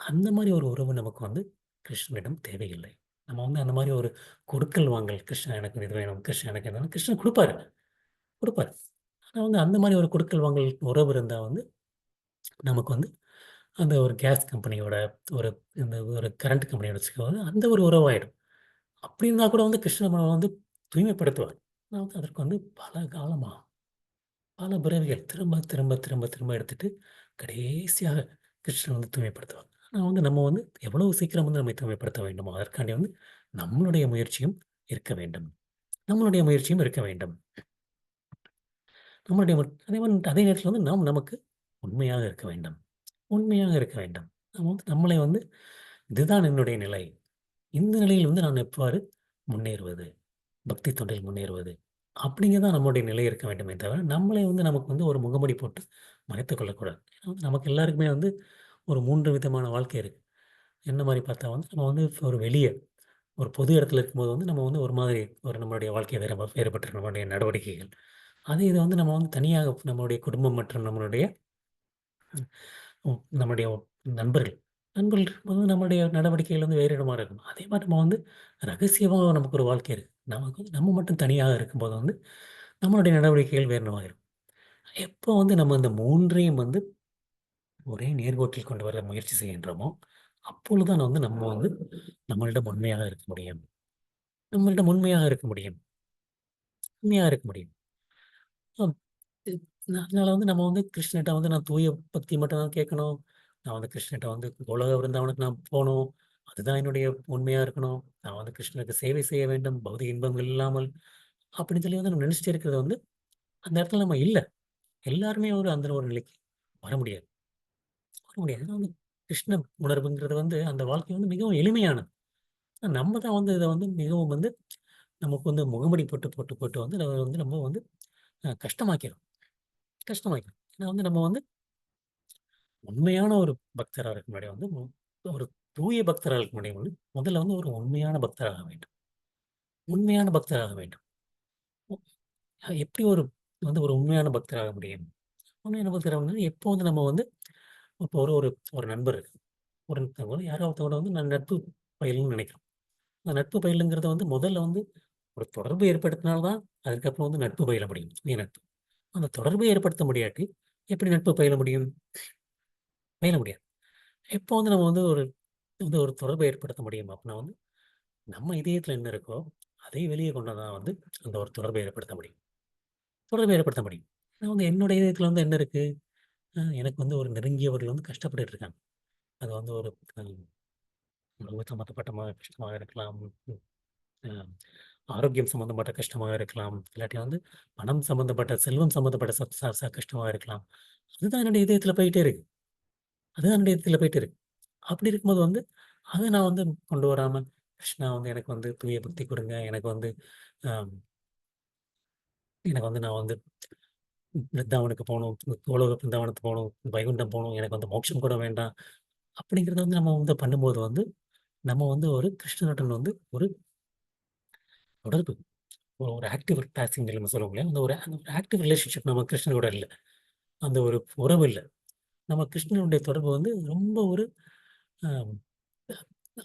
அந்த மாரி ஒரு உறவு நமக்கு வந்து கிருஷ்ணனிடம் தேவையில்லை. நம்ம வந்து அந்த மாரி ஒரு கொடுக்கல் வாங்கல், கிருஷ்ணா எனக்கு இது வேணும், கிருஷ்ணா எனக்கு இது வேணும். கிருஷ்ணர் குடுப்பாரு, குடுப்பாரு. ஆனா வந்து அந்த மாரி ஒரு கொடுக்கல் வாங்கல் உறவு இருந்தா வந்து, நமக்கு வந்து அந்த ஒரு கேஸ் கம்பெனியோட, ஒரு இந்த ஒரு கரண்ட் கம்பெனியோட வச்சுக்கோங்க, அந்த ஒரு உறவாயிடும். அப்படி இருந்தா கூட வந்து கிருஷ்ணர் நம்மள வந்து தூய்மைப்படுத்துவார். ஆனா வந்து அதற்கு வந்து பல காலமா, பல பிறவிகள் திரும்ப, திரும்ப, திரும்ப, திரும்ப எடுத்துட்டு கடைசியாக கிருஷ்ணர் வந்து தூய்மைப்படுத்துவார். ஆனா வந்து நம்ம வந்து எவ்வளவு சீக்கிரம் வந்து நம்மை தூய்மைப்படுத்த வேண்டுமோ, அதற்காண்டி வந்து நம்மளுடைய முயற்சியும் இருக்க வேண்டும். நம்மளுடைய முயற்சியும் இருக்க வேண்டும். நம்மளுடைய அதே மாரி அதே நேரத்தில வந்து நாம் நமக்கு உண்மையாக இருக்க வேண்டும். உண்மையாக இருக்க வேண்டும். நம்ம வந்து நம்மளை வந்து இதுதான் என்னுடைய நிலை. இந்த நிலையில் வந்து நான் எவ்வாறு முன்னேறுவது? பக்தி தொண்டில் முன்னேறுவது. அப்படிங்கிறது தான் நம்முடைய நிலை இருக்க வேண்டுமே தவிர, நம்மளே வந்து நமக்கு வந்து ஒரு முகமூடி போட்டு மறைத்துக் கொள்ளக்கூடாது. ஏன்னா வந்து நமக்கு எல்லாருக்குமே வந்து ஒரு 3 விதமான வாழ்க்கை இருக்கு. என்ன மாரி பார்த்தா வந்து நம்ம வந்து ஒரு வெளிய ஒரு பொது இடத்துல இருக்கும்போது வந்து நம்ம வந்து ஒரு மாதிரி ஒரு நம்மளுடைய வாழ்க்கை வேறுபட்டிருக்கும் நம்மளுடைய நடவடிக்கைகள். அதே இது வந்து நம்ம வந்து தனியாக நம்மளுடைய குடும்பம் மற்றும் நம்மளுடைய நம்முடைய நண்பர்கள். நண்பர்கள் இருக்கும்போது நம்முடைய நடவடிக்கைகள் வந்து வேறு இடமா இருக்கும். அதே மாரி நம்ம வந்து ரகசியமா நமக்கு ஒரு வாழ்க்கை இருக்கு. நமக்கு வந்து நம்ம மட்டும் தனியாக இருக்கும்போது வந்து, நம்மளுடைய நடவடிக்கைகள் வேறு என்னவா இருக்கும். எப்போ வந்து நம்ம இந்த 3யும் வந்து ஒரே நேர்கோட்டில் கொண்டு வர முயற்சி செய்கின்றோமோ, அப்பொழுதுதான் வந்து நம்ம வந்து நம்மளிடம் உண்மையாக இருக்க முடியும். நம்மளிடம் உண்மையாக இருக்க முடியும். உண்மையா இருக்க முடியும். ஆம். இ அதனால வந்து நம்ம வந்து கிருஷ்ணர்ட்ட வந்து நான் தூய பக்தி மட்டும் தான் கேட்கணும். நான் வந்து கிருஷ்ணர்ட்ட வந்து உலக விருந்தாவனுக்கு நான் போணும். அதுதான் என்னுடைய உண்மையா இருக்கணும். நான் வந்து கிருஷ்ணருக்கு சேவை செய்ய வேண்டும். பௌதிக இன்பங்கள் இல்லாமல். அப்படின்னு சொல்லி வந்து நம்ம நினைச்சுட்டே இருக்கிறது வந்து, அந்த இடத்துல நம்ம இல்ல. எல்லாருமே ஒரு அந்த ஒரு நிலைக்கு வர முடியாது. வர முடியாது. ஏன்னா வந்து கிருஷ்ண உணர்வுங்கிறது வந்து அந்த வாழ்க்கை வந்து மிகவும் எளிமையானது. நம்ம தான் வந்து இத வந்து மிகவும் வந்து நமக்கு வந்து முகமூடி போட்டு, போட்டு, போட்டு வந்து அத வந்து நம்ம வந்து கஷ்டமாக்கிறோம். கஷ்டமாக்கிறோம். ஏன்னா வந்து நம்ம வந்து உண்மையான ஒரு பக்தரா இருக்க முன்னாடி வந்து, ஒரு தூய பக்தரா இருக்க முன்னாடி வந்து, முதல்ல வந்து ஒரு உண்மையான பக்தராக வேண்டும். உண்மையான பக்தராக வேண்டும். உ எப்படி ஒரு வந்து ஒரு உண்மையான பக்தராக முடியும்? உண்மையான பக்தரா வந்து எப்போ வந்து நம்ம வந்து இப்போ ஒரு ஒரு ஒரு நண்பர் இருக்கு. ஒருத்தவங்க யாரோ ஒருத்தவங்களோட வந்து நான் நட்பு பயிலணும்னு நினைக்கிறோம். அந்த நட்பு பயிலுங்கிறது வந்து முதல்ல வந்து ஒரு தொடர்பு ஏற்படுத்தினால் தான், அதுக்கப்புறம் வந்து நட்பு பயில முடியும். தூய நட்பு. அந்த தொடர்பை ஏற்படுத்த முடியாட்டி, எப்படி நட்பு பயில முடியும்? பயில முடியாது. எப்போ வந்து நம்ம வந்து ஒரு வந்து ஒரு தொடர்பை ஏற்படுத்த முடியும் அப்டின்னா வந்து, நம்ம இதயத்துல என்ன இருக்கோ, அதை வெளிய கொண்டு வந்தா வந்து அந்த ஒரு தொடர்பை ஏற்படுத்த முடியும். தொடர்பை ஏற்படுத்த முடியும். நான் வந்து என்னோட இதயத்துல வந்து என்ன இருக்கு? எனக்கு வந்து ஒரு நெருங்கியவர்கள் வந்து கஷ்டப்பட்டுட்டு இருக்காங்க. அது வந்து ஒரு அ உணவு சம்மந்தப்பட்ட கஷ்டமாக இருக்கலாம். ம் அ ஆரோக்கியம் சம்மந்தப்பட்ட கஷ்டமாக இருக்கலாம். இல்லாட்டி வந்து பணம் சம்மந்தப்பட்ட, செல்வம் சம்மந்தப்பட்ட ச ச ச கஷ்டமா இருக்கலாம். அதுதான் என்னுடைய இதயத்துல போயிட்டே இருக்கு. அதுதான் என்னுடைய இதயத்துல போயிட்டு இருக்கு. அப்படி இருக்கும்போது வந்து, அத நான் வந்து கொண்டு வராம, கிருஷ்ணா வந்து எனக்கு வந்து தூய பக்தி குடுங்க. எனக்கு வந்து அ எனக்கு வந்து நான் வந்து பிருந்தாவனுக்கு போணும். கோலோக பிருந்தாவனத்துக்கு போணும். வைகுண்டம் போணும். எனக்கு வந்து மோட்சம் கூட வேண்டாம். அப்படிங்கிறத வந்து நம்ம வந்து பண்ணும்போது வந்து, நம்ம வந்து ஒரு கிருஷ்ணனுடன் வந்து ஒரு தொடர்பு, ஒரு ஆக்டிவ் பேசிவ்னு நம்ம சொல்லுவோம் இல்லையா? அந்த ஒரு ஆக்டிவ் ரிலேஷன்ஷிப் நம்ம கிருஷ்ணனோட இல்ல. அந்த ஒரு உறவு இல்ல. நம்ம கிருஷ்ணனுடைய தொடர்பு வந்து ரொம்ப ஒரு அ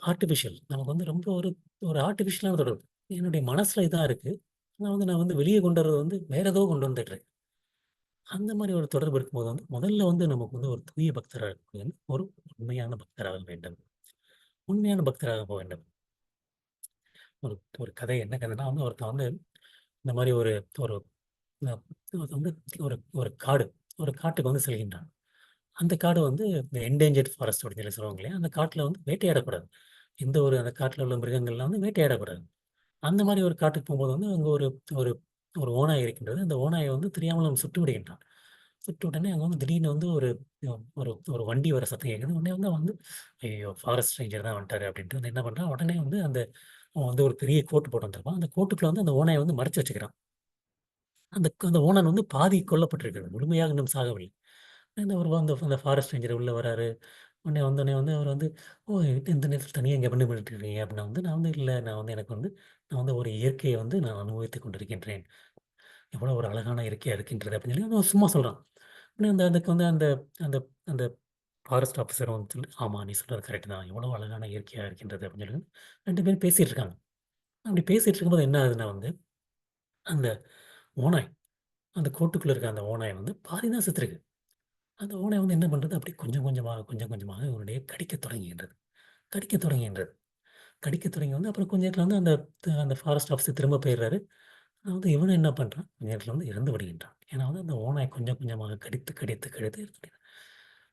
ஆர்ட்டிபிஷியல். நமக்கு வந்து ரொம்ப ஒரு ஒரு ஆர்ட்டிபிஷியலான தொடர்பு. என்னுடைய மனசுல இதான் இருக்கு. ஆனா வந்து நான் வந்து வெளிய கொண்டு வரது வந்து வேற ஏதோ கொண்டு வந்துடுறேன். அந்த மாரி ஒரு தொடர்பு இருக்கும்போது வந்து, முதல்ல வந்து நமக்கு வந்து ஒரு தூய பக்தரா இருக்கணும். ஒரு உண்மையான பக்தராக வேண்டும். உண்மையான பக்தராக வேண்டும். ஒரு ஒரு கதை என்ன கதைன்னா வந்து ஒருத்தன் வந்து இந்த மாரி ஒரு ஒரு அ அது வந்து ஒரு ஒரு காடு. ஒரு காட்டுக்கு வந்து செல்கின்றான். அந்த காடு வந்து இந்த என்டேஞ்சர்ட் ஃபாரஸ்ட் அப்படின்னு சொல்லி சொல்லுவாங்க இல்லையா? அந்த காட்டுல வந்து வேட்டையாடக்கூடாது. எந்த ஒரு அந்த காட்டுல உள்ள மிருகங்கள்லாம் வந்து வேட்டையாடக்கூடாது. அந்த மாரி ஒரு காட்டுக்கு போம்போது வந்து அங்க ஒரு ஒரு ஒரு ஓநாய் இருக்கின்றது. அந்த ஓநாய வந்து தெரியாமல் அவன் சுட்டு விடுகின்றான். சுட்ட உடனே அங்க வந்து திடீர்னு வந்து ஒரு ஒரு ஒரு வண்டி வர சத்தம் கேட்குது. உடனே வந்து அவன் வந்து, ஐயய்யோ! ஃபாரஸ்ட் ரேஞ்சர் தான் வந்துட்டாரு அப்படின்ட்டு வந்து என்ன பண்றான், உடனே வந்து அவன் வந்து ஒரு பெரிய கோட் போட்டு வந்திருப்பான். அந்த கோட்டுக்குள்ள வந்து அந்த ஓநாய வந்து மறைச்சு வச்சுக்கிறான். அந்த ஓணான் வந்து பாதி கொல்லப்பட்டிருக்கிறது. முழுமையாக இன்னும் சாகவில்லை. அந்த ஃபாரஸ்ட் ரேஞ்சர் உள்ள வராரு. உடனே வந்தோனே வந்து அவர் வந்து, "ஓ! இந்த நேரத்தில தனியா இங்க என்ன பண்ணிட்டு இருக்கீங்க?" அப்படின்னா வந்து, "நான் வந்து இல்ல. நான் வந்து ஒரு இயற்கையை வந்து நான் அனுபவித்துக் கொண்டிருக்கின்றேன். எவ்வளோ ஒரு அழகான இயற்கையா இருக்கின்றது." அப்படின்னு சொல்லி அவன் சும்மா சொல்றான். உடனே அதுக்கு வந்து அந்த அந்த ஃபாரஸ்ட் ஆஃபீசர் வந்து சொல்லி, "ஆமா, நீ சொல்றது கரெக்ட் தான். எவ்வளோ அழகான இயற்கையா இருக்கின்றது." அப்படின்னு சொல்லி 2 பேரும் பேசிட்டு இருக்காங்க. அப்படி பேசிட்டு இருக்கும்போது என்ன ஆகுதுன்னா வந்து, அந்த ஓநாய் அந்த கோட்டுக்குள்ள இருக்க அந்த ஓநாய் வந்து பாதி தான் செத்துருக்கு. அந்த ஓநாய் வந்து என்ன பண்றது, அப்படி கொஞ்சம் கொஞ்சமாக இவனுடைய கடிக்கத் தொடங்குகின்றது. கடிக்கத் தொடங்குகின்றது. கடிக்கத் தொடங்கி வந்து அப்புறம் கொஞ்ச நேரத்தில வந்து அந்த ஃபாரஸ்ட் ஆஃபீஸர் திரும்ப போயிறாரு. வந்து இவனும் என்ன பண்றான், கொஞ்ச நேரத்தில வந்து இறந்து விடுகின்றான். ஏன்னா வந்து அந்த ஓநாய் கொஞ்சம் கொஞ்சமாக கடித்து, கடித்து, கடித்து இறந்து.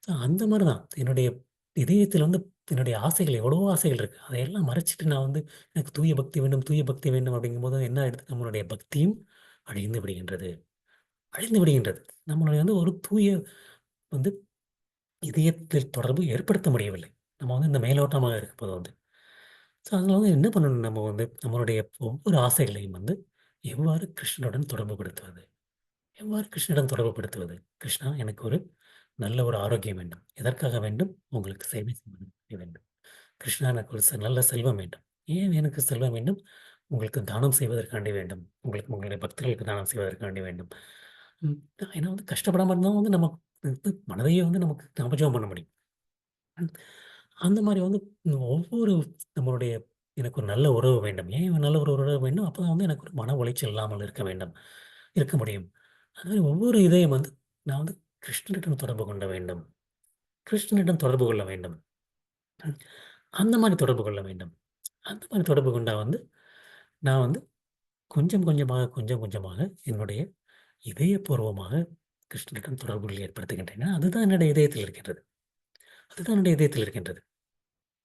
ஸோ அந்த மாரி தான் என்னுடைய இதயத்தில வந்து என்னுடைய ஆசைகள் எவ்வளவோ ஆசைகள் இருக்கு. அதையெல்லாம் மறைச்சுட்டு நான் வந்து எனக்கு தூய பக்தி வேண்டும், தூய பக்தி வேண்டும் அப்படிங்கும்போது என்ன ஆயிடுது, நம்மளுடைய பக்தியும் அழிந்து விடுகின்றது. அழிந்து விடுகின்றது. நம்மளுடைய வந்து ஒரு தூய வந்து இதயத்தில் தொடர்பு ஏற்படுத்த முடியவில்லை. நம்ம வந்து இந்த மேலோட்டமாக இருப்பது வந்து. ஸோ அதனால வந்து என்ன பண்ணணும் நம்ம வந்து நம்மளுடைய ஒவ்வொரு ஆசைகளையும் வந்து எவ்வாறு கிருஷ்ணனுடன் தொடர்புபடுத்துவது? எவ்வாறு கிருஷ்ணனிடம் தொடர்புபடுத்துவது? கிருஷ்ணா எனக்கு ஒரு நல்ல ஒரு ஆரோக்கியம் வேண்டும். எதற்காக வேண்டும்? உங்களுக்கு சேவை செய்ய வேண்டும். கிருஷ்ணா எனக்கு ஒரு நல்ல செல்வம் வேண்டும். ஏன் எனக்கு செல்வம் வேண்டும்? உங்களுக்கு தானம் செய்வதற்காண்டி வேண்டும். உங்களுக்கு உங்களுடைய பக்தர்களுக்கு தானம் செய்வதற்காண்டி வேண்டும். ம். ஏன்னா வந்து கஷ்டப்படாம இருந்தா வந்து நமக்கு வந்து மனதையே வந்து நமக்கு ஞாபகம் பண்ண முடியும். ம். அந்த மாரி வந்து ஒவ்வொரு நம்மளுடைய எனக்கு ஒரு நல்ல உறவு வேண்டும். ஏன் நல்ல ஒரு உறவு வேண்டும்? அப்பதான் வந்து எனக்கு ஒரு மன உளைச்சல் இல்லாமல் இருக்க வேண்டும். இருக்க முடியும். அது மாரி ஒவ்வொரு இதையும் வந்து நான் வந்து கிருஷ்ணனிடம் தொடர்பு கொள்ள வேண்டும். கிருஷ்ணனிடம் தொடர்பு கொள்ள வேண்டும். ம். அந்த மாரி தொடர்பு கொள்ள வேண்டும். அந்த மாரி தொடர்பு கொண்டா வந்து, நான் வந்து கொஞ்சம் கொஞ்சமாக என்னுடைய இதயப்பூர்வமாக கிருஷ்ணனிடம் தொடர்புகள் ஏற்படுத்துகின்றேன். ஏன்னா, அதுதான் என்னுடைய இதயத்தில் இருக்கின்றது. அதுதான் என்னுடைய இதயத்தில் இருக்கின்றது.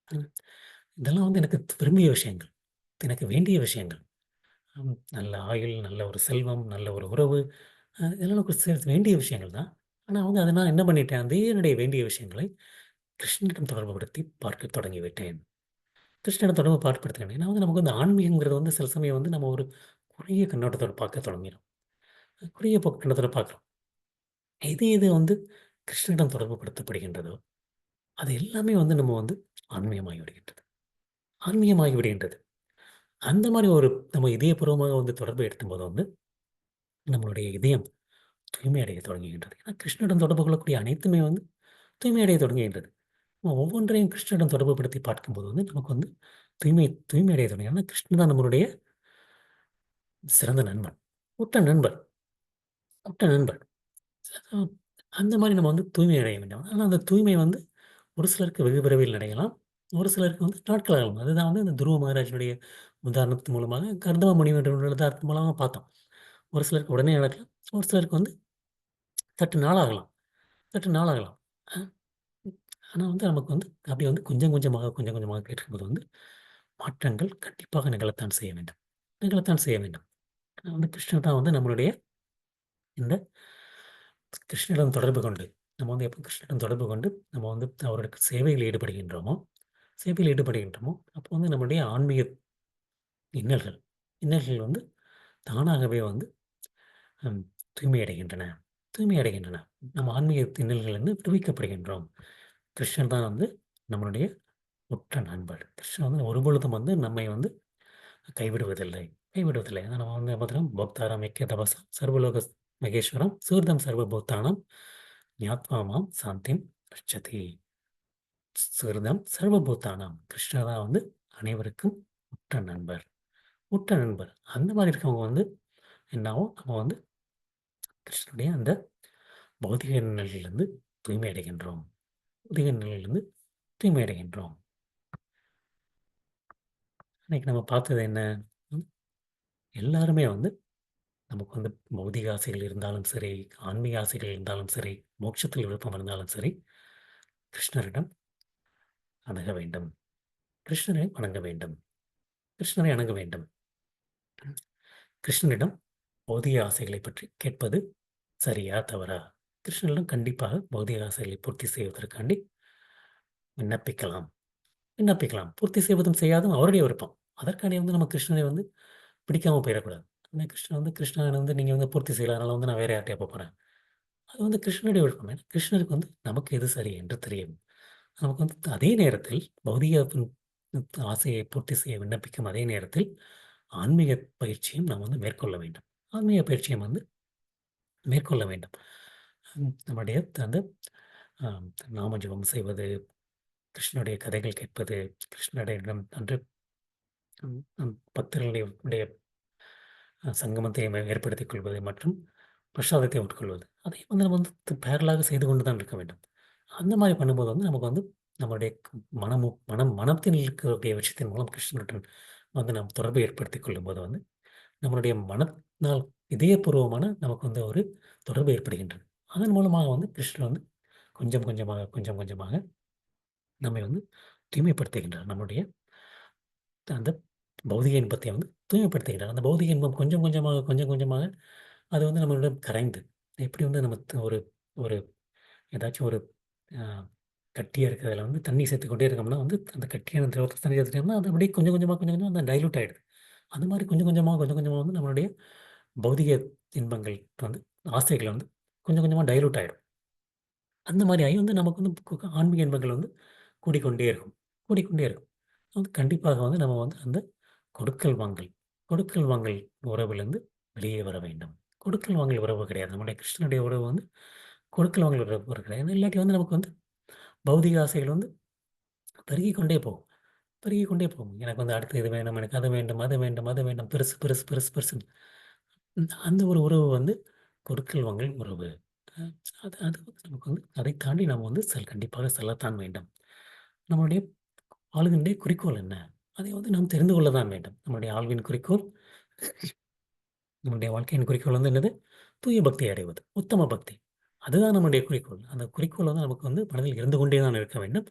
ம். இதெல்லாம் வந்து எனக்கு விரும்பிய விஷயங்கள். எனக்கு வேண்டிய விஷயங்கள். நல்ல ஆயுள், நல்ல ஒரு செல்வம், நல்ல ஒரு உறவு, இதெல்லாம் எனக்கு வேண்டிய விஷயங்கள் தான். ஆனா வந்து அத நான் என்ன பண்ணிட்டேன், அதே என்னுடைய வேண்டிய விஷயங்களை கிருஷ்ணனிடம் தொடர்புபடுத்தி பார்க்கத் தொடங்கிவிட்டேன். கிருஷ்ணனிடம் தொடர்பு பார்ப்படுத்துகிறேன். ஏன்னா வந்து நமக்கு வந்து ஆன்மீகம்ங்கிறது வந்து சில சமயம் வந்து நம்ம ஒரு குறுகிய கண்ணோட்டத்தோட பார்க்க தொடங்கிறோம். குறுகிய கண்ணோட்டத்தோட பார்க்குறோம். எது எது வந்து கிருஷ்ணனிடம் தொடர்புபடுத்தப்படுகின்றதோ, அது எல்லாமே வந்து நம்ம வந்து ஆன்மீகமாகி விடுகின்றது. ஆன்மீகமாகி விடுகின்றது. அந்த மாரி ஒரு நம்ம இதயபூர்வமாக வந்து தொடர்பு எடுக்கும்போது வந்து, நம்மளுடைய இதயம் தூய்மை அடைய தொடங்குகின்றது. ஏன்னா கிருஷ்ணனிடம் தொடர்பு கொள்ளக்கூடிய அனைத்துமே வந்து தூய்மை அடைய தொடங்குகின்றது. நம்ம ஒவ்வொன்றையும் கிருஷ்ணனிடம் தொடர்புபடுத்தி பார்க்கும்போது வந்து நமக்கு வந்து தூய்மை தூய்மை அடைய தொடங்கும். ஏன்னா கிருஷ்ணன் தான் நம்மளுடைய சிறந்த நண்பன். உற்ற நண்பர், உற்ற நண்பர். அ அந்த மாரி நம்ம வந்து தூய்மை அடைய வேண்டும். ஆனா அந்த தூய்மை வந்து ஒரு சிலருக்கு வெகு விரைவில் அடையலாம். ஒரு சிலருக்கு வந்து நாட்கள் ஆகும். அதுதான் வந்து இந்த துருவ மகாராஜனுடைய உதாரணத்து மூலமாக கர்தம முனிவருடைய உதாரணத்து மூலமா பார்த்தோம். ஒரு சிலருக்கு உடனே நடக்கலாம். ஒரு சிலருக்கு வந்து சற்று நாளாகலாம். சற்று நாளாகலாம். அ ஆனா வந்து நமக்கு வந்து அப்படி வந்து கொஞ்சம் கொஞ்சமாக கேட்கும்போது வந்து மாற்றங்கள் கண்டிப்பாக நிகழத்தான் செய்ய வேண்டும். நிகழத்தான் செய்ய வேண்டும். ஆனா வந்து கிருஷ்ணர் தான் வந்து நம்மளுடைய இந்த கிருஷ்ணரிடம் தொடர்பு கொண்டு நம்ம வந்து எப்போ கிருஷ்ணரிடம் தொடர்பு கொண்டு நம்ம வந்து அவருடைய சேவையில் ஈடுபடுகின்றோமோ, சேவையில் ஈடுபடுகின்றோமோ, அப்போ வந்து நம்முடைய ஆன்மீக இன்னல்கள் இன்னல்கள் வந்து தானாகவே வந்து ம் தூய்மையடைகின்றன. தூய்மையடைகின்றன. நம்ம ஆன்மீக இன்னல்களிலிருந்து விடுவிக்கப்படுகின்றோம். கிருஷ்ணர் தான் வந்து நம்மளுடைய உற்ற நண்பர். கிருஷ்ணர் வந்து ஒருபொழுதும் வந்து நம்மை வந்து கைவிடுவதில்லை. கைவிடுவதில்லை. அதான் நம்ம வந்து பார்த்தீங்கன்னா, "பக்தாரம் எக்கே தபசா சர்வலோக மகேஸ்வரம் சூர்தம் சர்வபூதானாம் ஞாத்வா மாம் சாந்திம் ரிச்சதி." சுகிருதம் சர்வபூதானாம். கிருஷ்ணர் தான் வந்து அனைவருக்கும் உற்ற நண்பர். உற்ற நண்பர். அந்த மாரி இருக்கவங்க வந்து என்னாகும், நம்ம வந்து கிருஷ்ணருடைய அந்த பௌதிக நிலையிலிருந்து தூய்மை அடைகின்றோம். பௌதிக நிலையிலிருந்து தூய்மை அடைகின்றோம். இன்னைக்கு நம்ம பார்த்தது என்ன? ம் எல்லாருமே வந்து நமக்கு வந்து பௌதிக ஆசைகள் இருந்தாலும் சரி, ஆன்மீக ஆசைகள் இருந்தாலும் சரி, மோட்சத்தில் விருப்பம் இருந்தாலும் சரி, கிருஷ்ணரிடம் அணுக வேண்டும். கிருஷ்ணரை வணங்க வேண்டும். கிருஷ்ணரை அணுக வேண்டும். கிருஷ்ணனிடம் பௌதிக ஆசைகளைப் பற்றி கேட்பது சரியா? தவறா? கிருஷ்ணரிடம் கண்டிப்பாக பௌதிக ஆசைகளை பூர்த்தி செய்வதற்காண்டி விண்ணப்பிக்கலாம். விண்ணப்பிக்கலாம். பூர்த்தி செய்வதும் செய்யாதும் அவருடைய விருப்பம். அதற்காண்டி வந்து நம்ம கிருஷ்ணரை வந்து பிடிக்காம போயிறக்கூடாது. ஏன்னா கிருஷ்ணன் வந்து கிருஷ்ணன் வந்து நீங்க வந்து பூர்த்தி செய்யல. அதனால வந்து நான் வேற யார்ட்டயா போப்போறேன். அது வந்து கிருஷ்ணனுடைய விருப்பம். ஏன்னா கிருஷ்ணருக்கு வந்து நமக்கு எது சரி என்று தெரியும். நமக்கு வந்து அதே நேரத்தில் பௌதீக ஆசையை பூர்த்தி செய்ய விண்ணப்பிக்கும் அதே நேரத்தில், ஆன்மீக பயிற்சியும் நாம் வந்து மேற்கொள்ள வேண்டும். ஆன்மீக பயிற்சியும் வந்து மேற்கொள்ள வேண்டும். நம்முடைய அந்த அ நாம ஜெபம் செய்வது, கிருஷ்ணனுடைய கதைகள் கேட்பது, கிருஷ்ணரிடம் அன்று பக்தர்களுடைய உடைய சங்கமத்தை ஏற்படுத்திக் கொள்வது மற்றும் பிரசாதத்தை உட்கொள்வது. அதை வந்து நம்ம வந்து பேரலாக செய்து கொண்டு தான் இருக்க வேண்டும். அந்த மாரி பண்ணும்போது வந்து நமக்கு வந்து நம்முடைய மனத்தில் இருக்கக்கூடிய விஷயத்தின் மூலம் கிருஷ்ணனுடன் வந்து நாம் தொடர்பை ஏற்படுத்திக் கொள்ளும்போது வந்து, நம்மளுடைய மனத்தினால் இதயபூர்வமான நமக்கு வந்து ஒரு தொடர்பு ஏற்படுகின்றது. அதன் மூலமாக வந்து கிருஷ்ணர் வந்து கொஞ்சம் கொஞ்சமாக, கொஞ்சம் கொஞ்சமாக நம்மை வந்து தூய்மைப்படுத்துகின்றார். நம்முடைய அந்த பௌதிக இன்பத்தை வந்து தூய்மைப்படுத்துகின்றார். அந்த பௌதிக இன்பம் கொஞ்சம் கொஞ்சமாக, கொஞ்சம் கொஞ்சமாக அது வந்து நம்மளிடம் கரைந்து, எப்படி வந்து நம்ம ஒரு ஒரு ஏதாச்சும் ஒரு அ கட்டியா இருக்கிறதுல வந்து தண்ணி சேர்த்துக்கொண்டே இருக்கோம்னா வந்து, அந்த கட்டியான திரவத்த தண்ணி சேர்த்துட்டோம்னா, அது அப்படியே கொஞ்சம் கொஞ்சமா, கொஞ்சம் கொஞ்சமா அந்த டைல்யூட் ஆயிடுது. அந்த மாரி கொஞ்சம் கொஞ்சமா, கொஞ்சம் கொஞ்சமா வந்து நம்மளுடைய பௌதிக இன்பங்கள் வந்து ஆசைகள் வந்து கொஞ்சம் கொஞ்சமா டைல்யூட் ஆயிடும். அந்த மாரி ஆகி வந்து நமக்கு வந்து ஆன்மீக இன்பங்கள் வந்து கூடிக்கொண்டே இருக்கும். கூடிக்கொண்டே இருக்கும். வந்து கண்டிப்பாக வந்து நம்ம வந்து அந்த கொடுக்கல் வாங்கல், கொடுக்கல் வாங்கல் உறவிலிருந்து வெளியே வர வேண்டும். கொடுக்கல் வாங்கல் உறவு கிடையாது. நம்முடைய கிருஷ்ணனுடைய உறவு வந்து கொடுக்கல் வாங்கல் உறவு கிடையாது. இல்லாட்டி வந்து நமக்கு வந்து பௌதிக ஆசைகள் வந்து பெருகிக் கொண்டே போகும். பெருகிக் கொண்டே போகும். எனக்கு வந்து அடுத்து இது வேணும், எனக்கு அது வேண்டும், அது வேண்டும், அது வேண்டும். பெருசு, பெருசு, பெருசு, பெருசுன்னு. அந்த ஒரு உறவு வந்து கொடுக்கல் வாங்கல் உறவு. அ அது அது வந்து நமக்கு வந்து அதை தாண்டி நாம் வந்து கண்டிப்பாக செல்லத்தான் வேண்டும். நம்முடைய வாழ்வினுடைய குறிக்கோள் என்ன? அதை வந்து நாம் தெரிந்து கொள்ள தான் வேண்டும். நம்முடைய வாழ்வின் குறிக்கோள் நம்முடைய வாழ்க்கையின் குறிக்கோள் வந்து என்னது? தூய பக்தி அடைவது. உத்தம பக்தி. அதுதான் நம்முடைய குறிக்கோள். அந்த குறிக்கோள் வந்து நமக்கு வந்து மனதில் இருந்து கொண்டே தான் இருக்க வேண்டும்.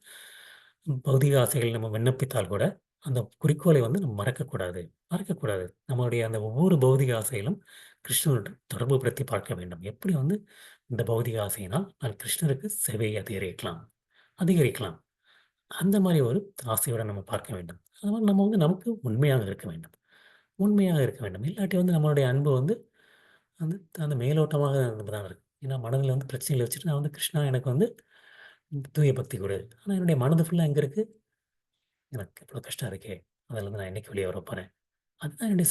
பௌதீக ஆசைகள் நம்ம விண்ணப்பித்தால் கூட, அந்த குறிக்கோளை வந்து நம்ம மறக்கக்கூடாது. மறக்கக்கூடாது. நம்மளுடைய அந்த ஒவ்வொரு பௌதிக ஆசையிலும் கிருஷ்ணனுடன் தொடர்புபடுத்தி பார்க்க வேண்டும். எப்படி வந்து இந்த பௌதிக ஆசையினால் நான் கிருஷ்ணருக்கு சேவையை அதிகரிக்கலாம் அதிகரிக்கலாம். அந்த மாரி ஒரு ஆசையுடன் நம்ம பார்க்க வேண்டும். அது மாரி நம்ம வந்து நமக்கு உண்மையாக இருக்க வேண்டும். உண்மையாக இருக்க வேண்டும். இல்லாட்டி வந்து நம்மளுடைய அன்பு வந்து வந்து அந்த மேலோட்டமாக தான் இருக்கு. ஏன்னா மனதில வந்து பிரச்சனைகள வச்சுட்டு நான் வந்து கிருஷ்ணா எனக்கு வந்து தூய பக்தி கொடு. ஆனா என்னுடைய மனது ஃபுல்லா எங்க இருக்கு? எனக்கு இவ்ளோ கஷ்டம் இருக்கே! அதுலருந்து நான் என்னைக்கு வெளிய வரப்போறேன்? அதுதான் என்னுடைய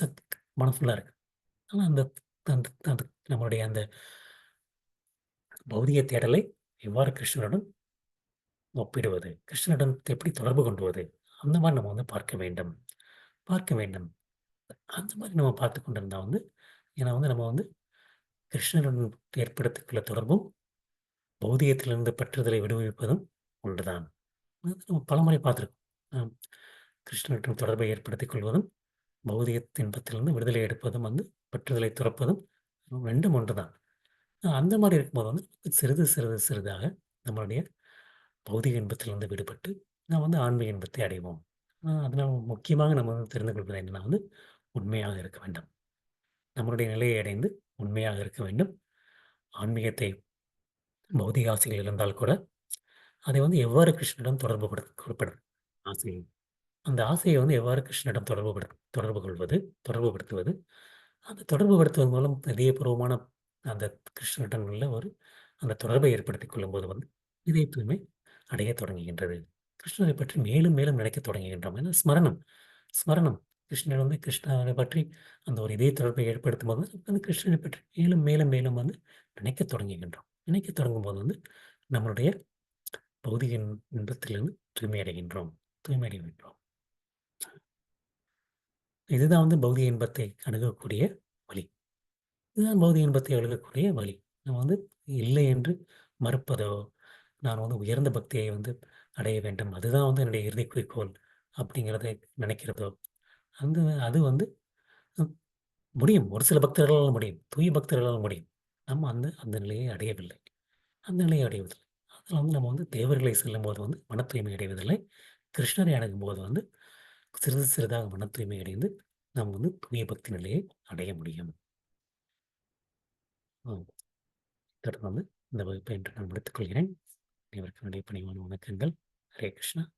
மனம் ஃபுல்லா இருக்கு. ஆனா அந்த அந்த அந்த நம்மளுடைய அந்த பௌதிக தேடலை எவ்வாறு கிருஷ்ணருடன் ஒப்பிடுவது? கிருஷ்ணருடன் எப்படி தொடர்பு கொண்டுவது? அந்த மாரி நம்ம வந்து பார்க்க வேண்டும். பார்க்க வேண்டும். அந்த மாரி நம்ம பார்த்துக் கொண்டிருந்தா வந்து ஏன்னா வந்து நம்ம வந்து கிருஷ்ணருடன் ஏற்படுத்திக்குள்ள தொடர்பும், பௌதிகத்திலிருந்து பற்றுதலை விடுவிப்பதும் ஒன்றுதான். அது நம்ம பலமுறை பார்த்திருக்கோம். அ கிருஷ்ணருடன் தொடர்பை ஏற்படுத்திக் கொள்வதும், பௌதிக இன்பத்திலிருந்து விடுதலை எடுப்பதும் வந்து பற்றுதலை துறப்பதும் 2ம் ஒன்றுதான். அந்த மாரி இருக்கும்போது வந்து சிறிது சிறிது சிறிதாக நம்மளுடைய பௌதிக இன்பத்திலிருந்து விடுபட்டு, நாம் வந்து ஆன்மீக இன்பத்தை அடைவோம். அதனால முக்கியமாக நம்ம வந்து தெரிந்து கொள்வது என்னன்னா வந்து, உண்மையாக இருக்க வேண்டும். நம்மளுடைய நிலையை அடைந்து உண்மையாக இருக்க வேண்டும். ஆன்மீகத்தை பௌதிக ஆசைகள் இருந்தால் கூட, அதை வந்து எவ்வாறு கிருஷ்ணனிடம் தொடர்புபடுத்துவது ஆசை. அந்த ஆசையை வந்து எவ்வாறு கிருஷ்ணனிடம் தொடர்பு கொள்வது, தொடர்புபடுத்துவது. அந்த தொடர்புபடுத்துவதன் மூலம் இதயபூர்வமான அந்த கிருஷ்ணனிடம் உள்ள ஒரு அந்த தொடர்பை ஏற்படுத்திக் கொள்ளும்போது வந்து, இதய தூய்மை அடையத் தொடங்குகின்றது. கிருஷ்ணரை பற்றி மேலும் மேலும் நினைக்கத் தொடங்குகின்றோம். ஏன்னா ஸ்மரணம், ஸ்மரணம். கிருஷ்ணர் வந்து கிருஷ்ணரை பற்றி அந்த ஒரு இதய தொடர்பை ஏற்படுத்தும்போது, அந்த கிருஷ்ணரை பற்றி மேலும் மேலும் மேலும் வந்து நினைக்கத் தொடங்குகின்றோம். நினைக்கத் தொடங்கும்போது வந்து, நம்மளுடைய பௌதிக இன்பத்திலிருந்து தூய்மை அடைகின்றோம். தூய்மை அடைகின்றோம். இதுதான் வந்து பௌதிக இன்பத்தை அணுகக்கூடிய வழி. இதுதான் பௌதிக இன்பத்தை அணுகக்கூடிய வழி. நம்ம வந்து இல்லை என்று மறுப்பதோ, நான் வந்து உயர்ந்த பக்தியை வந்து அடைய வேண்டும். அதுதான் வந்து என்னுடைய இறுதி குறிக்கோள் அப்படிங்கிறத நினைக்கிறதோ, அந்த அது வந்து ம் முடியும். ஒரு சில பக்தர்களால் முடியும். தூய பக்தர்களால் முடியும். நம்ம அந்த அந்த நிலையை அடையவில்லை. அந்த நிலையை அடைவதில்லை. அதில வந்து நம்ம வந்து தேவர்களை செல்லும்போது வந்து மன தூய்மை அடைவதில்லை. கிருஷ்ணரை அணுகும்போது வந்து சிறிது சிறிதாக மன தூய்மை அடைந்து, நாம் வந்து தூய பக்தி நிலையை அடைய முடியும். ம். தொடர்ந்து இந்த வகுப்பை இன்று நான் முடித்துக் கொள்கிறேன். அனைவருக்கும் என்னுடைய பணிவான வணக்கங்கள். ஹரே கிருஷ்ணா.